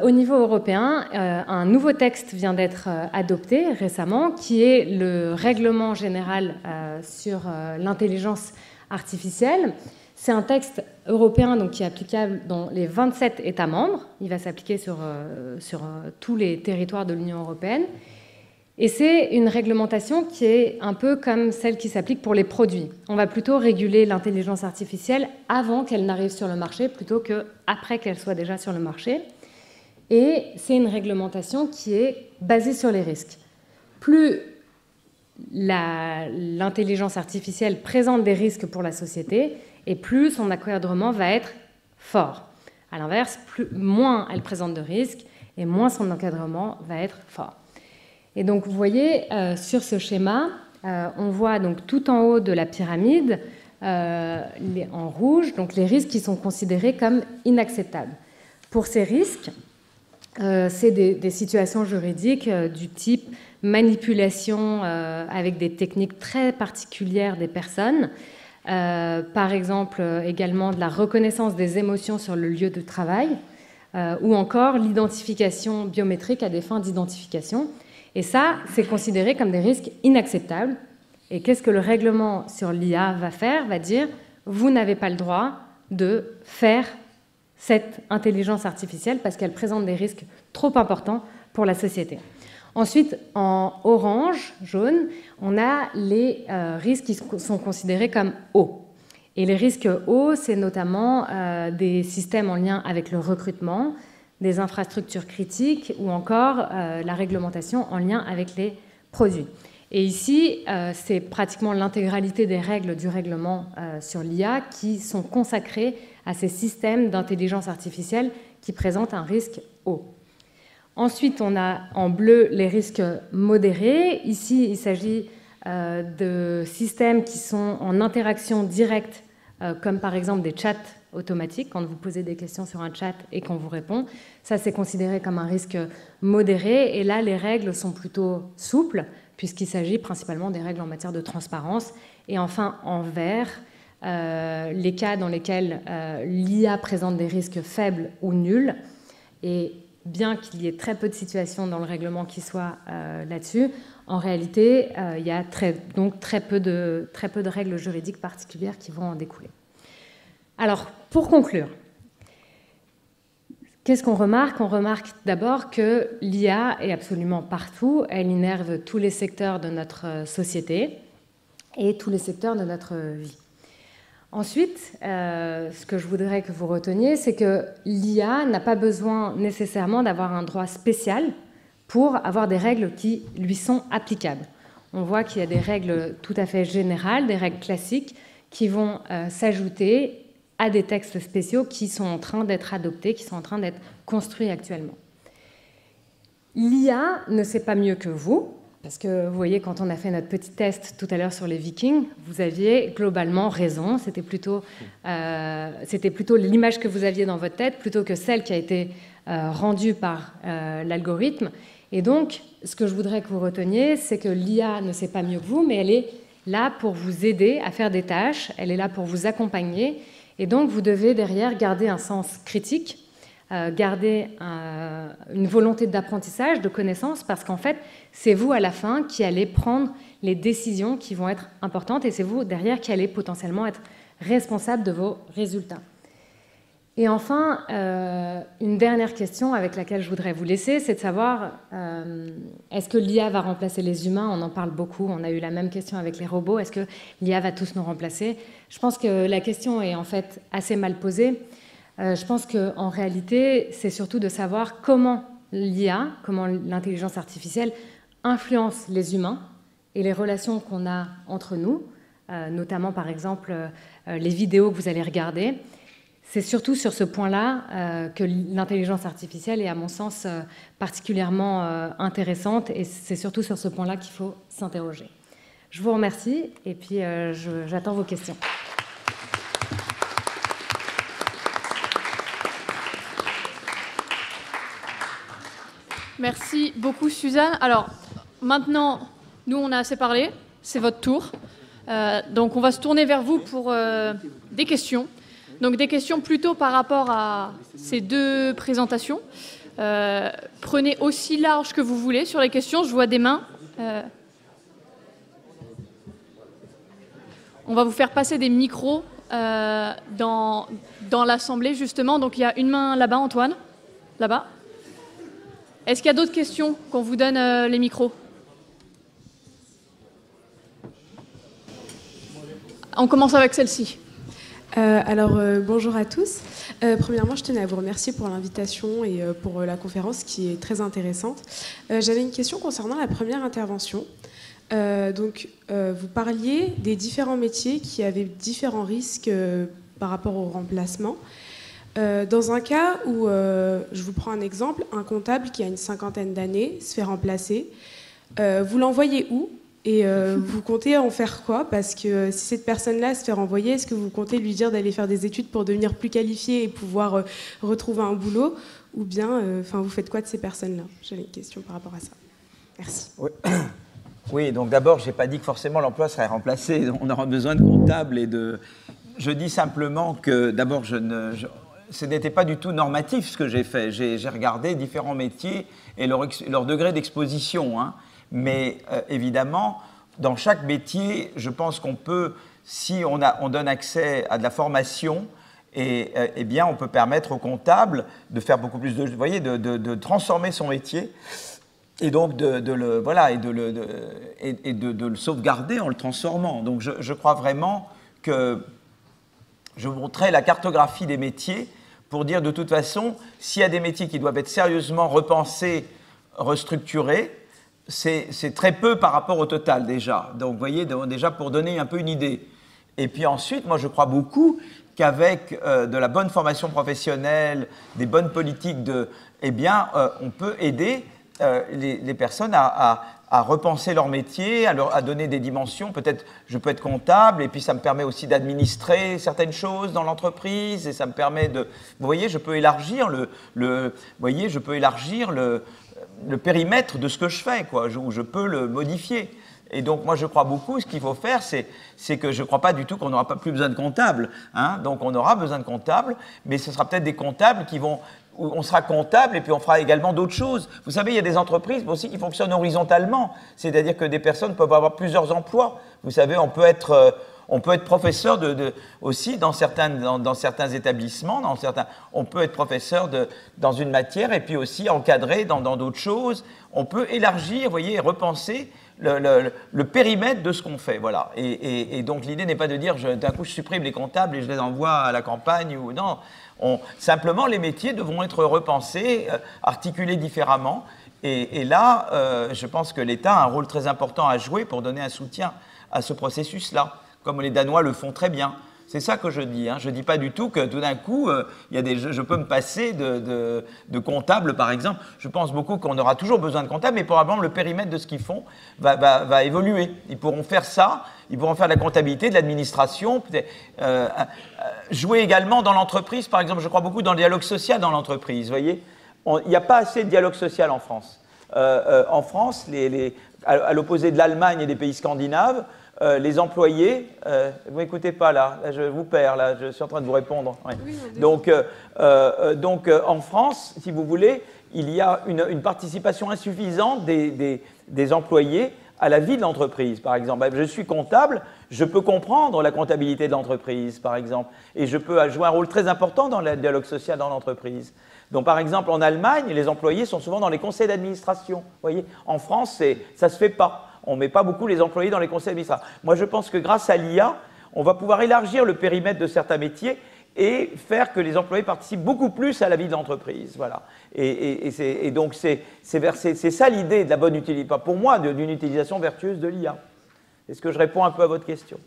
au niveau européen, un nouveau texte vient d'être adopté récemment, qui est le règlement général sur l'intelligence artificielle. C'est un texte européen donc, qui est applicable dans les 27 États membres. Il va s'appliquer sur tous les territoires de l'Union européenne. Et c'est une réglementation qui est un peu comme celle qui s'applique pour les produits. On va plutôt réguler l'intelligence artificielle avant qu'elle n'arrive sur le marché, plutôt qu'après qu'elle soit déjà sur le marché. Et c'est une réglementation qui est basée sur les risques. Plus l'intelligence artificielle présente des risques pour la société, et plus son encadrement va être fort. À l'inverse, moins elle présente de risques, et moins son encadrement va être fort. Et donc, vous voyez, sur ce schéma, on voit donc tout en haut de la pyramide, en rouge, donc les risques qui sont considérés comme inacceptables. Pour ces risques, c'est des situations juridiques du type manipulation avec des techniques très particulières des personnes, par exemple également de la reconnaissance des émotions sur le lieu de travail, ou encore l'identification biométrique à des fins d'identification. Et ça, c'est considéré comme des risques inacceptables. Et qu'est-ce que le règlement sur l'IA va faire? Va dire, vous n'avez pas le droit de faire cette intelligence artificielle parce qu'elle présente des risques trop importants pour la société. Ensuite, en orange, jaune, on a les risques qui sont considérés comme hauts. Et les risques hauts, c'est notamment des systèmes en lien avec le recrutement, des infrastructures critiques ou encore la réglementation en lien avec les produits. Et ici, c'est pratiquement l'intégralité des règles du règlement sur l'IA qui sont consacrées à ces systèmes d'intelligence artificielle qui présentent un risque haut. Ensuite, on a en bleu les risques modérés. Ici, il s'agit de systèmes qui sont en interaction directe, comme par exemple des chats automatiques, quand vous posez des questions sur un chat et qu'on vous répond. Ça, c'est considéré comme un risque modéré. Et là, les règles sont plutôt souples, puisqu'il s'agit principalement des règles en matière de transparence. Et enfin, en vert, les cas dans lesquels l'IA présente des risques faibles ou nuls. Et bien qu'il y ait très peu de situations dans le règlement qui soient là-dessus, en réalité, il y a donc très peu de règles juridiques particulières qui vont en découler. Alors, pour conclure, qu'est-ce qu'on remarque? On remarque d'abord que l'IA est absolument partout. Elle innerve tous les secteurs de notre société et tous les secteurs de notre vie. Ensuite, ce que je voudrais que vous reteniez, c'est que l'IA n'a pas besoin nécessairement d'avoir un droit spécial pour avoir des règles qui lui sont applicables. On voit qu'il y a des règles tout à fait générales, des règles classiques, qui vont s'ajouter à des textes spéciaux qui sont en train d'être adoptés, qui sont en train d'être construits actuellement. L'IA ne sait pas mieux que vous, parce que vous voyez, quand on a fait notre petit test tout à l'heure sur les Vikings, vous aviez globalement raison. C'était plutôt l'image que vous aviez dans votre tête plutôt que celle qui a été rendue par l'algorithme. Et donc, ce que je voudrais que vous reteniez, c'est que l'IA ne sait pas mieux que vous, mais elle est là pour vous aider à faire des tâches, elle est là pour vous accompagner. Et donc, vous devez derrière garder un sens critique, garder une volonté d'apprentissage, de connaissance, parce qu'en fait, c'est vous à la fin qui allez prendre les décisions qui vont être importantes et c'est vous derrière qui allez potentiellement être responsable de vos résultats. Et enfin, une dernière question avec laquelle je voudrais vous laisser, c'est de savoir est-ce que l'IA va remplacer les humains? On en parle beaucoup, on a eu la même question avec les robots. Est-ce que l'IA va tous nous remplacer? Je pense que la question est en fait assez mal posée. Je pense qu'en réalité, c'est surtout de savoir comment l'IA, comment l'intelligence artificielle influence les humains et les relations qu'on a entre nous, notamment par exemple les vidéos que vous allez regarder. C'est surtout sur ce point-là que l'intelligence artificielle est, à mon sens, particulièrement intéressante et c'est surtout sur ce point-là qu'il faut s'interroger. Je vous remercie et puis j'attends vos questions. Merci beaucoup, Suzanne. Alors, maintenant, nous, on a assez parlé. C'est votre tour. Donc, on va se tourner vers vous pour des questions. Donc des questions plutôt par rapport à ces deux présentations. Prenez aussi large que vous voulez sur les questions. Je vois des mains. On va vous faire passer des micros dans l'Assemblée, justement. Donc il y a une main là-bas, Antoine. Là-bas. Est-ce qu'il y a d'autres questions qu'on vous donne les micros? On commence avec celle-ci. Bonjour à tous. Premièrement, je tenais à vous remercier pour l'invitation et pour la conférence qui est très intéressante. J'avais une question concernant la première intervention. Vous parliez des différents métiers qui avaient différents risques par rapport au remplacement. Dans un cas où, je vous prends un exemple, un comptable qui a une cinquantaine d'années se fait remplacer, vous l'envoyez où? Et vous comptez en faire quoi? Parce que si cette personne-là se fait renvoyer, est-ce que vous comptez lui dire d'aller faire des études pour devenir plus qualifié et pouvoir retrouver un boulot? Ou bien, vous faites quoi de ces personnes-là? J'avais une question par rapport à ça. Merci. Oui. Oui, donc d'abord, je n'ai pas dit que forcément l'emploi serait remplacé. On aura besoin de comptables et de... Je dis simplement que d'abord, ce n'était pas du tout normatif ce que j'ai fait. J'ai regardé différents métiers et leur degré d'exposition. Hein. Mais évidemment, dans chaque métier, je pense qu'on peut, si on donne accès à de la formation, eh bien, on peut permettre aux comptables de faire beaucoup plus de... Vous voyez, de transformer son métier et donc de le sauvegarder en le transformant. Donc je crois vraiment que je vous montrais la cartographie des métiers pour dire de toute façon, s'il y a des métiers qui doivent être sérieusement repensés, restructurés, c'est très peu par rapport au total déjà. Donc vous voyez, déjà pour donner un peu une idée. Et puis ensuite, moi je crois beaucoup qu'avec de la bonne formation professionnelle, des bonnes politiques, on peut aider les personnes à repenser leur métier, à donner des dimensions. Peut-être je peux être comptable et puis ça me permet aussi d'administrer certaines choses dans l'entreprise et ça me permet de... Vous voyez, je peux élargir le périmètre de ce que je fais, quoi, où je peux le modifier. Et donc, moi, je crois beaucoup, ce qu'il faut faire, c'est que je ne crois pas du tout qu'on n'aura pas plus besoin de comptables. Hein, donc, on aura besoin de comptables, mais ce sera peut-être des comptables où on sera comptable et puis on fera également d'autres choses. Vous savez, il y a des entreprises aussi qui fonctionnent horizontalement, c'est-à-dire que des personnes peuvent avoir plusieurs emplois. Vous savez, on peut être professeur aussi dans certains établissements, on peut être professeur dans une matière et puis aussi encadré dans d'autres choses. On peut élargir, vous voyez, repenser le périmètre de ce qu'on fait. Voilà. Et donc l'idée n'est pas de dire d'un coup je supprime les comptables et je les envoie à la campagne ou non. Simplement, les métiers devront être repensés, articulés différemment. Et là, je pense que l'État a un rôle très important à jouer pour donner un soutien à ce processus-là, comme les Danois le font très bien. C'est ça que je dis. Hein. Je ne dis pas du tout que tout d'un coup, je peux me passer de comptables, par exemple. Je pense beaucoup qu'on aura toujours besoin de comptables, mais probablement le périmètre de ce qu'ils font va évoluer. Ils pourront faire ça, ils pourront faire de la comptabilité, de l'administration, jouer également dans l'entreprise. Par exemple, je crois beaucoup dans le dialogue social dans l'entreprise. Vous voyez, il n'y a pas assez de dialogue social en France. En France, à l'opposé de l'Allemagne et des pays scandinaves, les employés, vous m'écoutez pas là, je vous perds, là, je suis en train de vous répondre. Ouais. Oui, donc, en France, si vous voulez, il y a une participation insuffisante des employés à la vie de l'entreprise, par exemple. Je suis comptable, je peux comprendre la comptabilité de l'entreprise, par exemple, et je peux jouer un rôle très important dans le dialogue social dans l'entreprise. Donc, par exemple, en Allemagne, les employés sont souvent dans les conseils d'administration. Vous voyez, en France, ça ne se fait pas. On ne met pas beaucoup les employés dans les conseils d'administration. Moi, je pense que grâce à l'IA, on va pouvoir élargir le périmètre de certains métiers et faire que les employés participent beaucoup plus à la vie de l'entreprise. Voilà. Et donc, c'est ça l'idée de la bonne utilisation, pour moi, d'une utilisation vertueuse de l'IA. Est-ce que je réponds un peu à votre question ?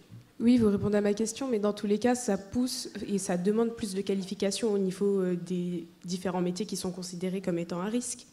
Oui, vous répondez à ma question, mais dans tous les cas, ça pousse et ça demande plus de qualification au niveau des différents métiers qui sont considérés comme étant un risque.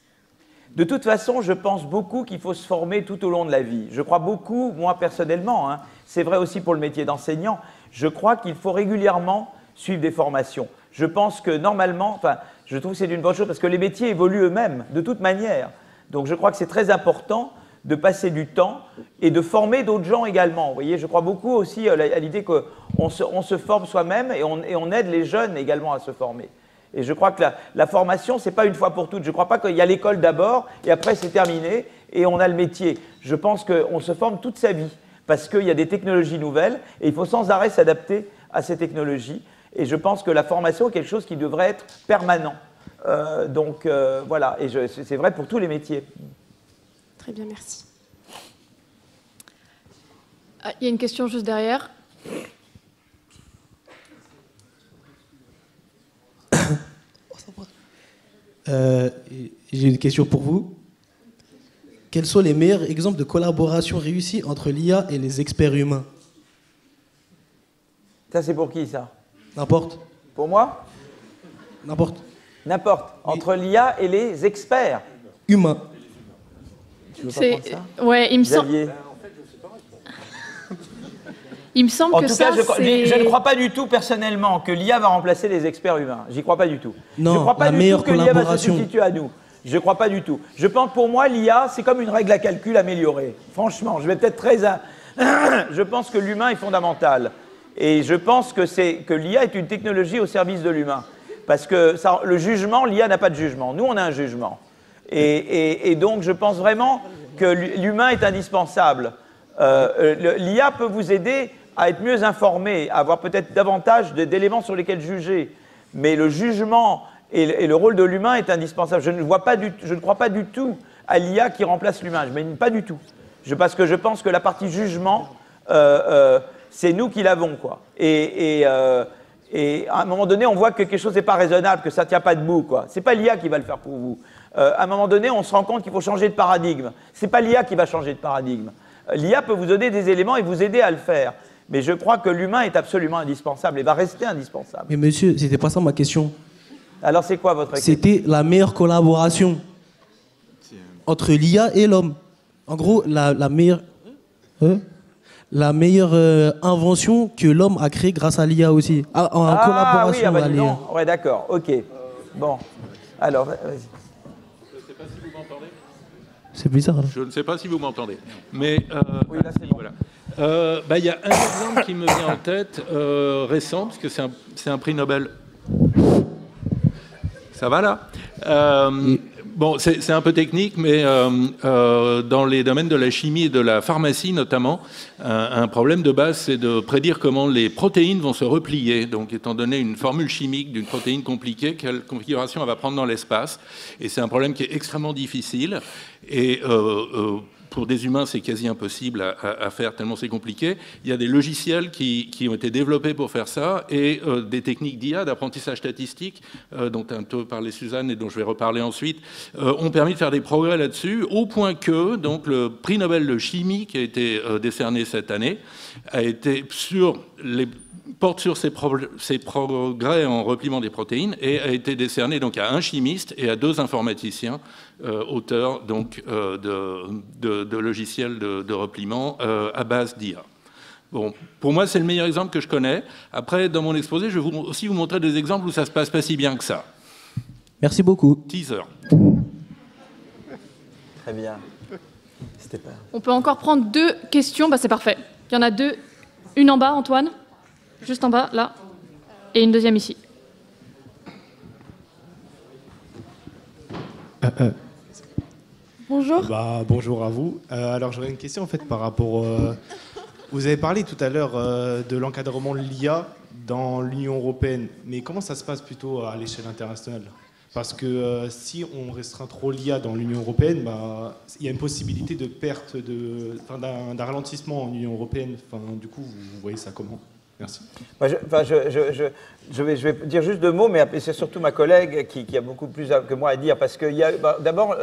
De toute façon, je pense beaucoup qu'il faut se former tout au long de la vie. Je crois beaucoup, moi personnellement, hein, c'est vrai aussi pour le métier d'enseignant, je crois qu'il faut régulièrement suivre des formations. Je pense que normalement, je trouve que c'est une bonne chose parce que les métiers évoluent eux-mêmes, de toute manière. Donc je crois que c'est très important de passer du temps et de former d'autres gens également. Vous voyez, je crois beaucoup aussi à l'idée qu'on se forme soi-même et on aide les jeunes également à se former. Et je crois que la formation, ce n'est pas une fois pour toutes. Je ne crois pas qu'il y a l'école d'abord et après c'est terminé et on a le métier. Je pense qu'on se forme toute sa vie parce qu'il y a des technologies nouvelles et il faut sans arrêt s'adapter à ces technologies. Et je pense que la formation est quelque chose qui devrait être permanent. Voilà, et c'est vrai pour tous les métiers. Très bien, merci. Il y a une question juste derrière. J'ai une question pour vous. Quels sont les meilleurs exemples de collaboration réussie entre l'IA et les experts humains? Ça, c'est pour qui, ça? N'importe. Pour moi? N'importe. N'importe. Entre l'IA et les experts humains. Tu veux pas prendre ça? Ouais, il me semble. Il me semble en que tout ça, cas, je ne crois pas du tout personnellement que l'IA va remplacer les experts humains. J'y crois pas du tout. Non, je ne crois pas la du meilleure tout que l'IA va se collaboration. substituer à nous. Je ne crois pas du tout. Je pense pour moi, l'IA, c'est comme une règle à calcul améliorée. Franchement, je vais peut-être très... je pense que l'humain est fondamental. Et je pense que l'IA est une technologie au service de l'humain. Parce que le jugement, l'IA n'a pas de jugement. Nous, on a un jugement. Et donc, je pense vraiment que l'humain est indispensable. L'IA peut vous aider à être mieux informé, à avoir peut-être davantage d'éléments sur lesquels juger. Mais le jugement et le rôle de l'humain est indispensable. Je ne crois pas du tout à l'IA qui remplace l'humain. Pas du tout. Parce que je pense que la partie jugement, c'est nous qui l'avons, quoi. Et à un moment donné, on voit que quelque chose n'est pas raisonnable, que ça ne tient pas debout, quoi. Ce n'est pas l'IA qui va le faire pour vous. À un moment donné, on se rend compte qu'il faut changer de paradigme. Ce n'est pas l'IA qui va changer de paradigme. L'IA peut vous donner des éléments et vous aider à le faire. Mais je crois que l'humain est absolument indispensable et va rester indispensable. Mais monsieur, c'était pas ça ma question. Alors c'est quoi votre question? C'était la meilleure collaboration entre l'IA et l'homme. En gros, la meilleure invention que l'homme a créée grâce à l'IA aussi. En collaboration oui, à l'IA. Ouais, d'accord, ok. Bon, alors, vas-y. Je ne sais pas si vous m'entendez. C'est bizarre. Là. Je ne sais pas si vous m'entendez. Mais oui, là c'est bon. voilà. Y a un exemple qui me vient en tête récent, parce que c'est un prix Nobel. Ça va là Bon, c'est un peu technique, mais dans les domaines de la chimie et de la pharmacie notamment, un problème de base, c'est de prédire comment les protéines vont se replier. Donc, étant donné une formule chimique d'une protéine compliquée, quelle configuration elle va prendre dans l'espace. Et c'est un problème qui est extrêmement difficile. Et pour des humains, c'est quasi impossible à faire, tellement c'est compliqué. Il y a des logiciels qui ont été développés pour faire ça et des techniques d'IA, d'apprentissage statistique, dont un peu parlait Suzanne et dont je vais reparler ensuite, ont permis de faire des progrès là-dessus, au point que donc, le prix Nobel de chimie qui a été décerné cette année porte sur ces progrès en repliement des protéines et a été décerné donc, à un chimiste et à 2 informaticiens, auteurs donc, de logiciels de repliement à base d'IA. Bon, pour moi, c'est le meilleur exemple que je connais. Après, dans mon exposé, je vais aussi vous montrer des exemples où ça ne se passe pas si bien que ça. Merci beaucoup. Teaser. Très bien. On peut encore prendre 2 questions. C'est parfait. Il y en a 2. Une en bas, Antoine. Juste en bas, là. Et une deuxième ici. Bonjour. Bonjour à vous. Alors j'aurais une question en fait par rapport... vous avez parlé tout à l'heure de l'encadrement de l'IA dans l'Union européenne, mais comment ça se passe plutôt à l'échelle internationale? Parce que si on restreint trop l'IA dans l'Union européenne, il y a une possibilité de perte d'un ralentissement en Union européenne. Du coup, vous voyez ça comment? Merci. Je vais dire juste 2 mots, mais c'est surtout ma collègue qui a beaucoup plus que moi à dire, parce que d'abord,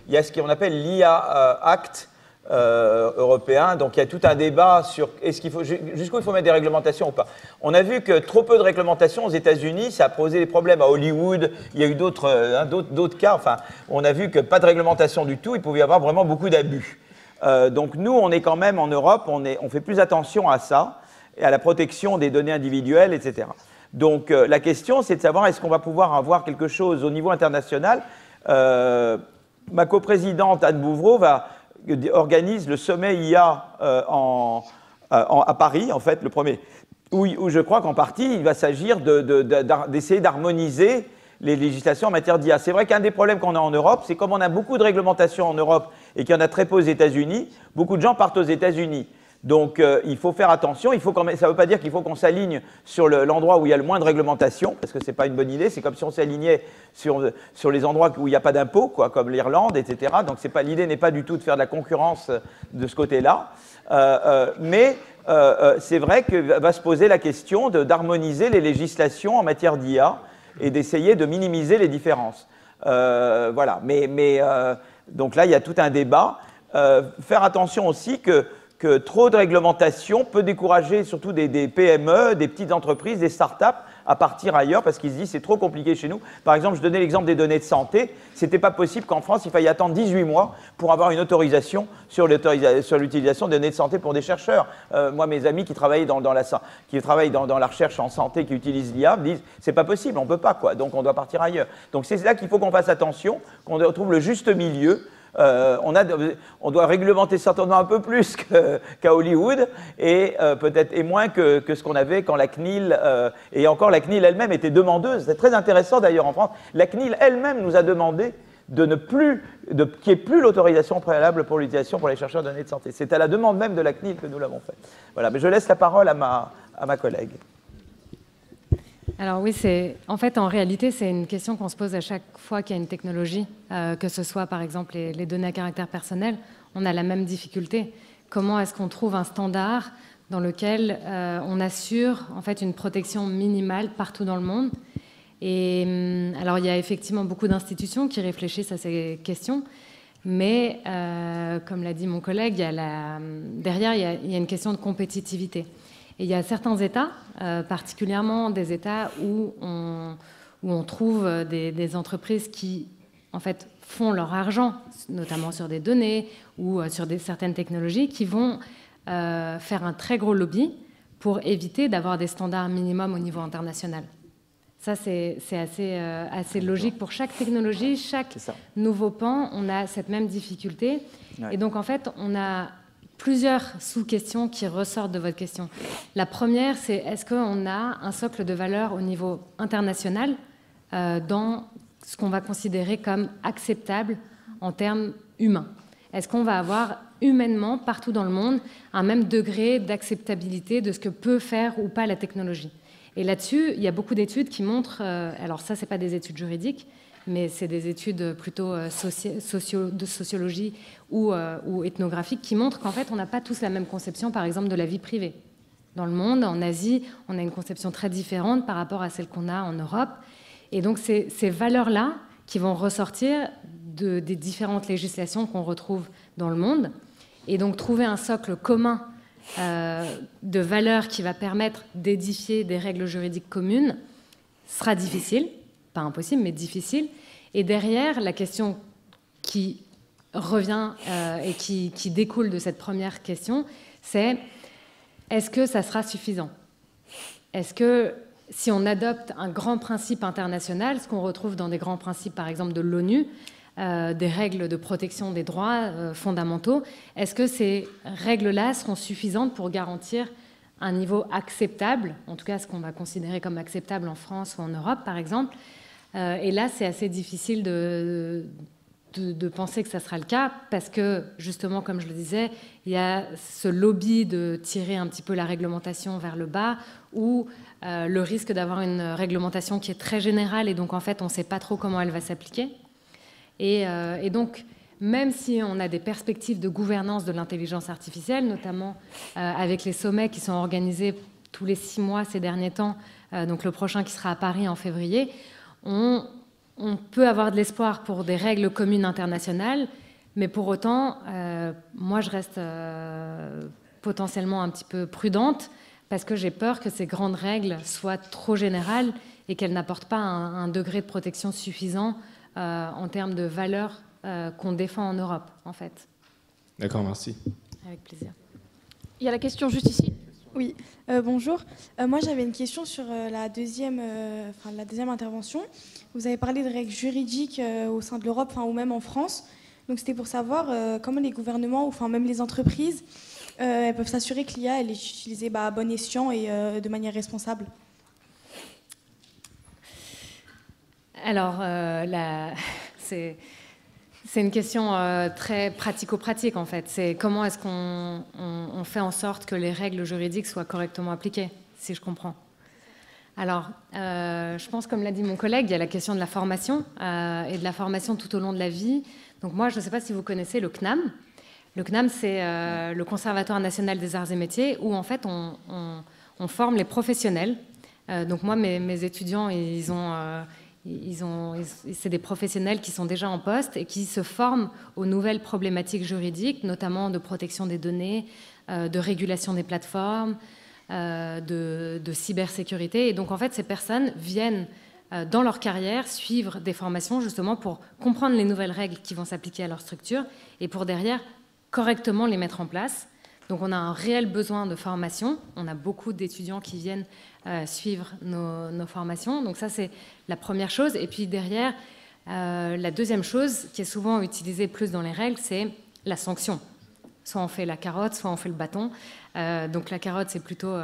il y a ce qu'on appelle l'IA Act européen, donc il y a tout un débat sur jusqu'où il faut mettre des réglementations ou pas. On a vu que trop peu de réglementations aux États-Unis, ça a posé des problèmes à Hollywood, il y a eu d'autres cas, enfin, on a vu que pas de réglementation du tout, il pouvait y avoir vraiment beaucoup d'abus. Donc nous, on est quand même en Europe, on fait plus attention à ça, et à la protection des données individuelles, etc. Donc la question, c'est de savoir est-ce qu'on va pouvoir avoir quelque chose au niveau international. Ma coprésidente Anne Bouvreau va organise le sommet IA à Paris, en fait, le premier, où je crois qu'en partie, il va s'agir d'essayer d'harmoniser les législations en matière d'IA. C'est vrai qu'un des problèmes qu'on a en Europe, c'est comme on a beaucoup de réglementations en Europe et qu'il y en a très peu aux États-Unis, beaucoup de gens partent aux États-Unis. Donc il faut faire attention, ça ne veut pas dire qu'il faut qu'on s'aligne sur l'endroit où il y a le moins de réglementation, parce que ce n'est pas une bonne idée, c'est comme si on s'alignait sur les endroits où il n'y a pas d'impôts, comme l'Irlande, etc. Donc l'idée n'est pas du tout de faire de la concurrence de ce côté-là, mais c'est vrai que va se poser la question d'harmoniser les législations en matière d'IA et d'essayer de minimiser les différences. Voilà, donc là il y a tout un débat. Faire attention aussi que trop de réglementation peut décourager surtout des PME, des petites entreprises, des startups à partir ailleurs parce qu'ils se disent c'est trop compliqué chez nous. Par exemple, je donnais l'exemple des données de santé. Ce n'était pas possible qu'en France, il faille attendre 18 mois pour avoir une autorisation sur l'utilisation des données de santé pour des chercheurs. Moi, mes amis qui travaillent dans la recherche en santé, qui utilisent l'IA, me disent c'est pas possible, on ne peut pas, quoi. Donc on doit partir ailleurs. Donc c'est là qu'il faut qu'on fasse attention, qu'on retrouve le juste milieu. On doit réglementer certainement un peu plus qu'à Hollywood et peut-être moins que ce qu'on avait quand la CNIL, et encore la CNIL elle-même était demandeuse. C'est très intéressant d'ailleurs en France. La CNIL elle-même nous a demandé qu'il n'y ait plus l'autorisation préalable pour l'utilisation pour les chercheurs de données de santé. C'est à la demande même de la CNIL que nous l'avons fait. Voilà, mais je laisse la parole à ma collègue. Alors oui, en réalité, c'est une question qu'on se pose à chaque fois qu'il y a une technologie, que ce soit par exemple les données à caractère personnel, on a la même difficulté. Comment est-ce qu'on trouve un standard dans lequel on assure en fait une protection minimale partout dans le monde? Et alors il y a effectivement beaucoup d'institutions qui réfléchissent à ces questions, mais comme l'a dit mon collègue, derrière il y a une question de compétitivité. Et il y a certains États, particulièrement des États où on trouve des entreprises qui, en fait, font leur argent, notamment sur des données ou sur certaines technologies, qui vont faire un très gros lobby pour éviter d'avoir des standards minimums au niveau international. Ça, c'est assez logique pour chaque technologie, chaque nouveau pan, on a cette même difficulté. Ouais. Et donc, en fait, on a plusieurs sous-questions qui ressortent de votre question. La première, c'est est-ce qu'on a un socle de valeurs au niveau international dans ce qu'on va considérer comme acceptable en termes humains? Est-ce qu'on va avoir humainement, partout dans le monde, un même degré d'acceptabilité de ce que peut faire ou pas la technologie? Et là-dessus, il y a beaucoup d'études qui montrent, alors ça, ce n'est pas des études juridiques, mais c'est des études plutôt de sociologie ou ethnographiques qui montrent qu'en fait, on n'a pas tous la même conception, par exemple, de la vie privée. Dans le monde, en Asie, on a une conception très différente par rapport à celle qu'on a en Europe. Et donc, ces valeurs-là qui vont ressortir des différentes législations qu'on retrouve dans le monde. Et donc, trouver un socle commun de valeurs qui va permettre d'édifier des règles juridiques communes sera difficile. Pas impossible, mais difficile. Et derrière, la question qui revient et qui découle de cette première question, c'est est-ce que ça sera suffisant? Est-ce que si on adopte un grand principe international, ce qu'on retrouve dans des grands principes, par exemple, de l'ONU, des règles de protection des droits fondamentaux, est-ce que ces règles-là seront suffisantes pour garantir un niveau acceptable, en tout cas ce qu'on va considérer comme acceptable en France ou en Europe, par exemple? Et là, c'est assez difficile de penser que ça sera le cas parce que, justement, comme je le disais, il y a ce lobby de tirer un petit peu la réglementation vers le bas ou le risque d'avoir une réglementation qui est très générale et donc, en fait, on ne sait pas trop comment elle va s'appliquer. Et donc, même si on a des perspectives de gouvernance de l'intelligence artificielle, notamment avec les sommets qui sont organisés tous les 6 mois ces derniers temps, donc le prochain qui sera à Paris en février, on peut avoir de l'espoir pour des règles communes internationales, mais pour autant, moi, je reste potentiellement un petit peu prudente parce que j'ai peur que ces grandes règles soient trop générales et qu'elles n'apportent pas un degré de protection suffisant en termes de valeurs qu'on défend en Europe, en fait. D'accord, merci. Avec plaisir. Il y a la question juste ici. Oui, bonjour. Moi, j'avais une question sur la deuxième intervention. Vous avez parlé de règles juridiques au sein de l'Europe, ou même en France. Donc c'était pour savoir comment les gouvernements, ou enfin même les entreprises, elles peuvent s'assurer que l'IA elle est utilisée à bon escient et de manière responsable. Alors, c'est une question très pratico-pratique, en fait. C'est comment est-ce qu'on fait en sorte que les règles juridiques soient correctement appliquées, si je comprends. Alors, je pense, comme l'a dit mon collègue, il y a la question de la formation et de la formation tout au long de la vie. Donc moi, je ne sais pas si vous connaissez le CNAM. Le CNAM, c'est le Conservatoire national des arts et métiers, où en fait, on forme les professionnels. Donc moi, mes étudiants, c'est des professionnels qui sont déjà en poste et qui se forment aux nouvelles problématiques juridiques, notamment de protection des données, de régulation des plateformes, de cybersécurité. Et donc, en fait, ces personnes viennent, dans leur carrière, suivre des formations justement pour comprendre les nouvelles règles qui vont s'appliquer à leur structure et pour derrière correctement les mettre en place. Donc, on a un réel besoin de formation. On a beaucoup d'étudiants qui viennent suivre nos formations. Donc, ça, c'est la première chose. Et puis, derrière, la deuxième chose qui est souvent utilisée plus dans les règles, c'est la sanction. Soit on fait la carotte, soit on fait le bâton. Donc la carotte, c'est plutôt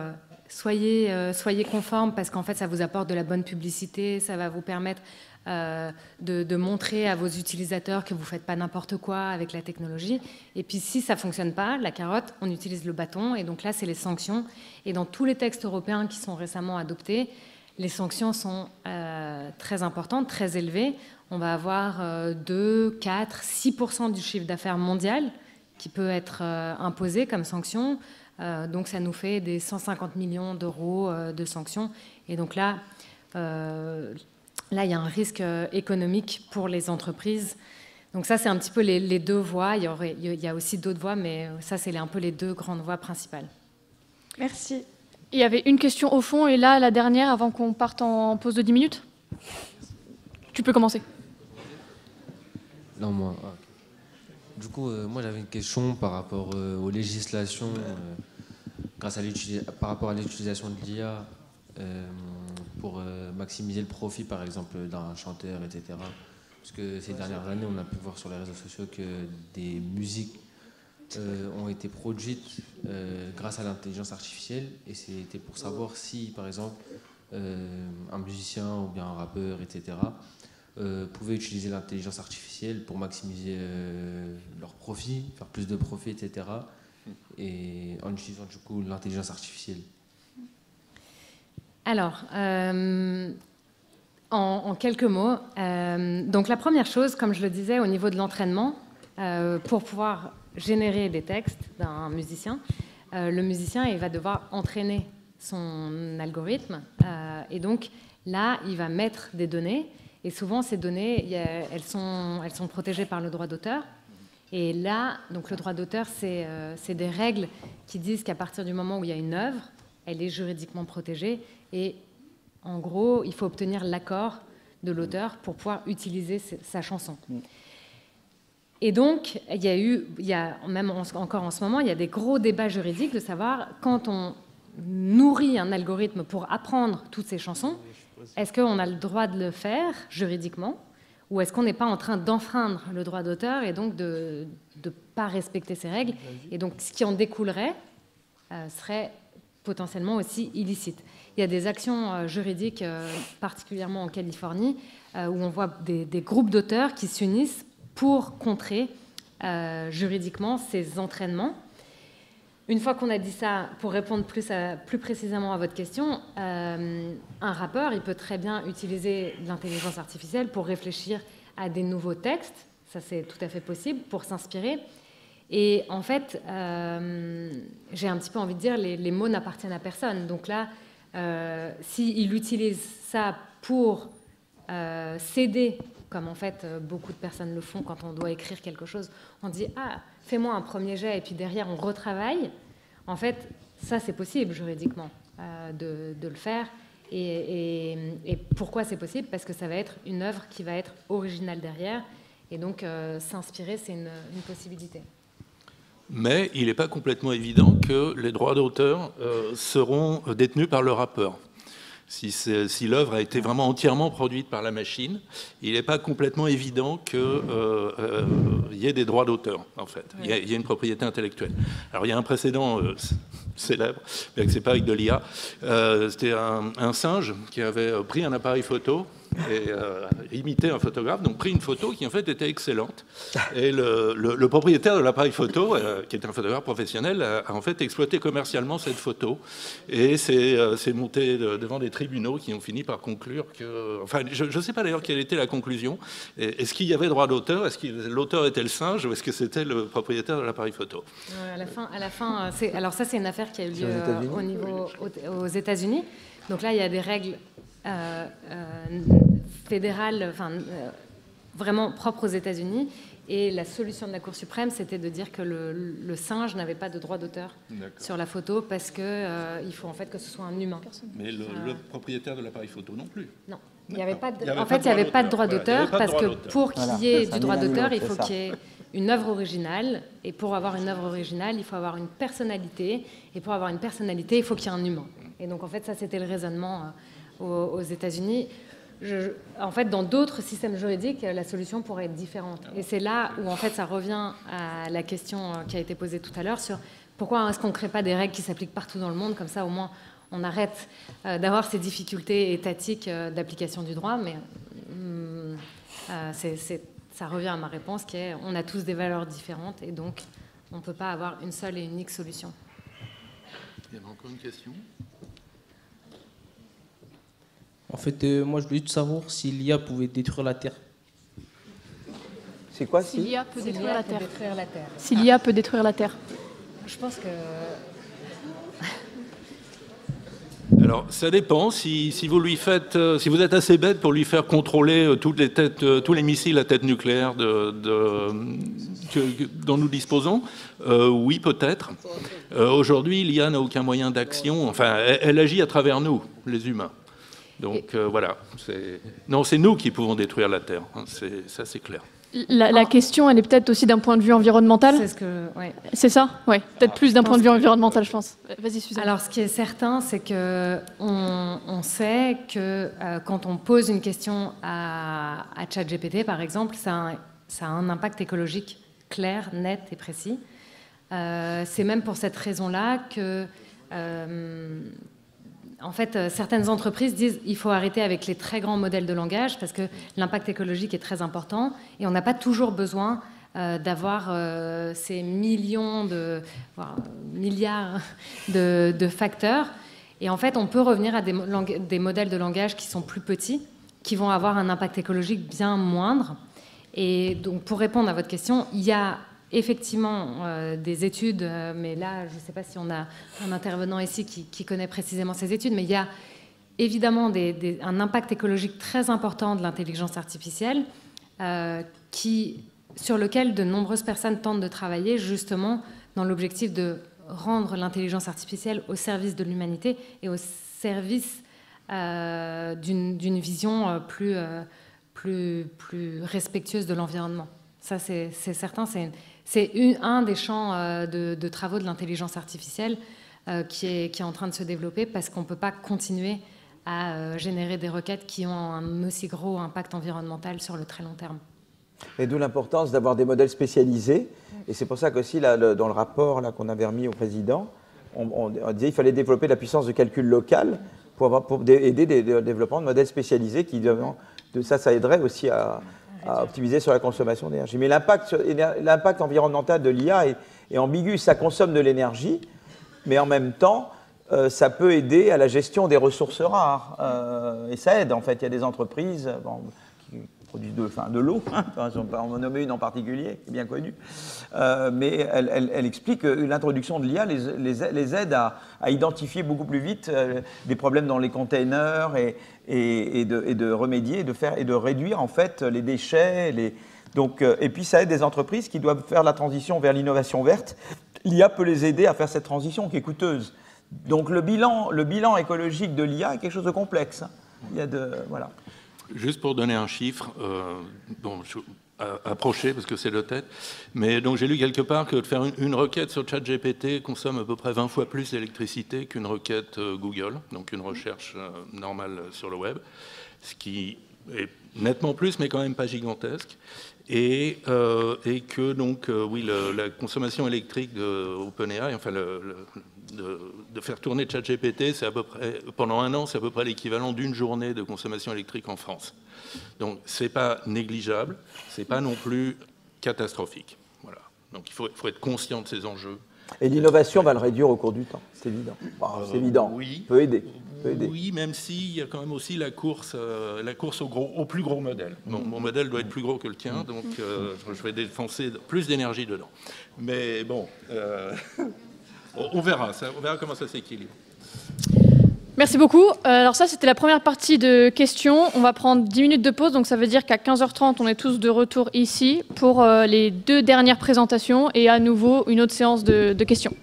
soyez conforme parce qu'en fait, ça vous apporte de la bonne publicité, ça va vous permettre de montrer à vos utilisateurs que vous ne faites pas n'importe quoi avec la technologie. Et puis si ça ne fonctionne pas, la carotte, on utilise le bâton. Et donc là, c'est les sanctions. Et dans tous les textes européens qui sont récemment adoptés, les sanctions sont très importantes, très élevées. On va avoir 2, 4, 6% du chiffre d'affaires mondial qui peut être imposé comme sanction. Donc ça nous fait des 150 millions d'euros de sanctions. Et donc là, il y a un risque économique pour les entreprises. Donc ça, c'est un petit peu les deux voies. Il y a aussi d'autres voies, mais ça, c'est un peu les deux grandes voies principales. Merci. Il y avait une question au fond, et là, la dernière, avant qu'on parte en pause de 10 minutes. Tu peux commencer. Non, moi... Du coup, moi j'avais une question par rapport aux législations, par rapport à l'utilisation de l'IA pour maximiser le profit, par exemple, d'un chanteur, etc. Parce que ces dernières années, on a pu voir sur les réseaux sociaux que des musiques ont été produites grâce à l'intelligence artificielle. Et c'était pour savoir si, par exemple, un musicien ou bien un rappeur, etc., pouvaient utiliser l'intelligence artificielle pour maximiser leur profit, faire plus de profit, etc. Et en utilisant du coup l'intelligence artificielle. Alors, en quelques mots, donc la première chose, comme je le disais, au niveau de l'entraînement, pour pouvoir générer des textes d'un musicien, le musicien il va devoir entraîner son algorithme et donc là, il va mettre des données. Et souvent, ces données, elles sont protégées par le droit d'auteur. Et là, donc le droit d'auteur, c'est des règles qui disent qu'à partir du moment où il y a une œuvre, elle est juridiquement protégée. Et en gros, il faut obtenir l'accord de l'auteur pour pouvoir utiliser sa chanson. Et donc, même encore en ce moment, il y a des gros débats juridiques de savoir quand on nourrit un algorithme pour apprendre toutes ces chansons, est-ce qu'on a le droit de le faire juridiquement ou est-ce qu'on n'est pas en train d'enfreindre le droit d'auteur et donc de ne pas respecter ces règles? Et donc, ce qui en découlerait serait potentiellement aussi illicite. Il y a des actions juridiques, particulièrement en Californie, où on voit des groupes d'auteurs qui s'unissent pour contrer juridiquement ces entraînements. Une fois qu'on a dit ça, pour répondre plus précisément à votre question, un rappeur, il peut très bien utiliser l'intelligence artificielle pour réfléchir à des nouveaux textes, ça c'est tout à fait possible, pour s'inspirer. Et en fait, j'ai un petit peu envie de dire, les mots n'appartiennent à personne. Donc là, s'il utilise ça pour s'aider, comme en fait beaucoup de personnes le font quand on doit écrire quelque chose, on dit « Ah, fais-moi un premier jet » et puis derrière on retravaille. En fait, ça c'est possible juridiquement de le faire. Et pourquoi c'est possible? Parce que ça va être une œuvre qui va être originale derrière. Et donc s'inspirer, c'est une possibilité. Mais il n'est pas complètement évident que les droits d'auteur seront détenus par le rappeur. si l'œuvre a été vraiment entièrement produite par la machine, il n'est pas complètement évident qu'il y ait des droits d'auteur, en fait. Il y a une propriété intellectuelle. Alors, il y a un précédent célèbre, bien que ce n'est pas avec de l'IA. C'était un singe qui avait pris un appareil photo et imité un photographe, donc pris une photo qui en fait était excellente. Et le propriétaire de l'appareil photo, qui était un photographe professionnel, a en fait exploité commercialement cette photo. Et c'est monté devant des tribunaux qui ont fini par conclure que... Enfin, je ne sais pas d'ailleurs quelle était la conclusion. Est-ce qu'il y avait droit d'auteur? Est-ce que l'auteur était le singe ou est-ce que c'était le propriétaire de l'appareil photo? À la fin alors ça c'est une affaire qui a eu lieu aux États-Unis. Donc là il y a des règles fédérales, vraiment propres aux États-Unis. Et la solution de la Cour suprême, c'était de dire que le singe n'avait pas de droit d'auteur sur la photo parce qu'il faut en fait que ce soit un humain. Mais le propriétaire de l'appareil photo non plus. Non, il n'y avait pas de droit d'auteur parce que pour qu'il y ait du droit d'auteur, il faut qu'il y ait une œuvre originale. Et pour avoir une œuvre originale, il faut avoir une personnalité. Et pour avoir une personnalité, il faut qu'il y ait un humain. Et donc en fait, ça c'était le raisonnement aux États-Unis. En fait, dans d'autres systèmes juridiques, la solution pourrait être différente. Et c'est là où, en fait, ça revient à la question qui a été posée tout à l'heure sur pourquoi est-ce qu'on ne crée pas des règles qui s'appliquent partout dans le monde, comme ça, au moins, on arrête d'avoir ces difficultés étatiques d'application du droit. Mais ça revient à ma réponse, qui est on a tous des valeurs différentes, et donc, on ne peut pas avoir une seule et unique solution. Il y avait encore une question ? En fait, moi, je voulais juste savoir si l'IA pouvait détruire la Terre. C'est quoi si l'IA peut détruire la Terre. Si l'IA peut détruire la Terre. Je pense que... Alors, ça dépend. Si vous lui faites, si vous êtes assez bête pour lui faire contrôler toutes les têtes, tous les missiles à tête nucléaire dont nous disposons, oui, peut-être. Aujourd'hui, l'IA n'a aucun moyen d'action. Enfin, elle agit à travers nous, les humains. Donc voilà, c'est nous qui pouvons détruire la Terre, ça c'est clair. La question, elle est peut-être aussi d'un point de vue environnemental. C'est ça, ouais. Peut-être plus d'un point de vue environnemental, je pense. Vas-y, Suzanne. Alors, ce qui est certain, c'est que on sait que quand on pose une question à ChatGPT, par exemple, ça a un impact écologique clair, net et précis. C'est même pour cette raison-là que en fait, certaines entreprises disent qu'il faut arrêter avec les très grands modèles de langage parce que l'impact écologique est très important et on n'a pas toujours besoin d'avoir ces millions voire milliards de facteurs. Et en fait, on peut revenir à des modèles de langage qui sont plus petits, qui vont avoir un impact écologique bien moindre. Et donc, pour répondre à votre question, il y a effectivement des études, mais là, je ne sais pas si on a un intervenant ici qui connaît précisément ces études, mais il y a évidemment un impact écologique très important de l'intelligence artificielle sur lequel de nombreuses personnes tentent de travailler justement dans l'objectif de rendre l'intelligence artificielle au service de l'humanité et au service d'une vision plus respectueuse de l'environnement. Ça, c'est certain, c'est un des champs de travaux de l'intelligence artificielle qui est en train de se développer parce qu'on ne peut pas continuer à générer des requêtes qui ont un aussi gros impact environnemental sur le très long terme. Et d'où l'importance d'avoir des modèles spécialisés. Et c'est pour ça qu'aussi, dans le rapport qu'on avait remis au président, on disait qu'il fallait développer la puissance de calcul local pour aider au développement de modèles spécialisés qui, ça aiderait aussi à optimiser sur la consommation d'énergie. Mais l'impact environnemental de l'IA est ambigu. Ça consomme de l'énergie, mais en même temps, ça peut aider à la gestion des ressources rares. Et ça aide, en fait. Il y a des entreprises qui produisent de l'eau, on va en nommer une en particulier, qui est bien connue. Mais elle explique que l'introduction de l'IA les aide à identifier beaucoup plus vite des problèmes dans les containers et de remédier et de réduire en fait les déchets. Et puis ça aide des entreprises qui doivent faire la transition vers l'innovation verte. L'IA peut les aider à faire cette transition qui est coûteuse. Donc le bilan écologique de l'IA est quelque chose de complexe. Voilà. Juste pour donner un chiffre, approcher, parce que c'est le tête. Mais donc j'ai lu quelque part que de faire une requête sur ChatGPT consomme à peu près 20 fois plus d'électricité qu'une requête Google, donc une recherche normale sur le web, ce qui est nettement plus, mais quand même pas gigantesque. Et que donc, oui, la consommation électrique de OpenAI, enfin de faire tourner ChatGPT, c'est à peu près, pendant un an, c'est à peu près l'équivalent d'une journée de consommation électrique en France. Donc c'est pas négligeable, c'est pas non plus catastrophique. Voilà. Donc il faut être conscient de ces enjeux. Et l'innovation va le réduire au cours du temps, c'est évident. C'est évident. Oui. Peut aider. Oui, même s'il y a quand même aussi la course au plus gros modèle. Bon, mon modèle doit être plus gros que le tien, donc je vais dépenser plus d'énergie dedans. Mais bon, on verra comment ça s'équilibre. Merci beaucoup. Alors ça, c'était la première partie de questions. On va prendre 10 minutes de pause, donc ça veut dire qu'à 15h30, on est tous de retour ici pour les 2 dernières présentations et à nouveau une autre séance de questions.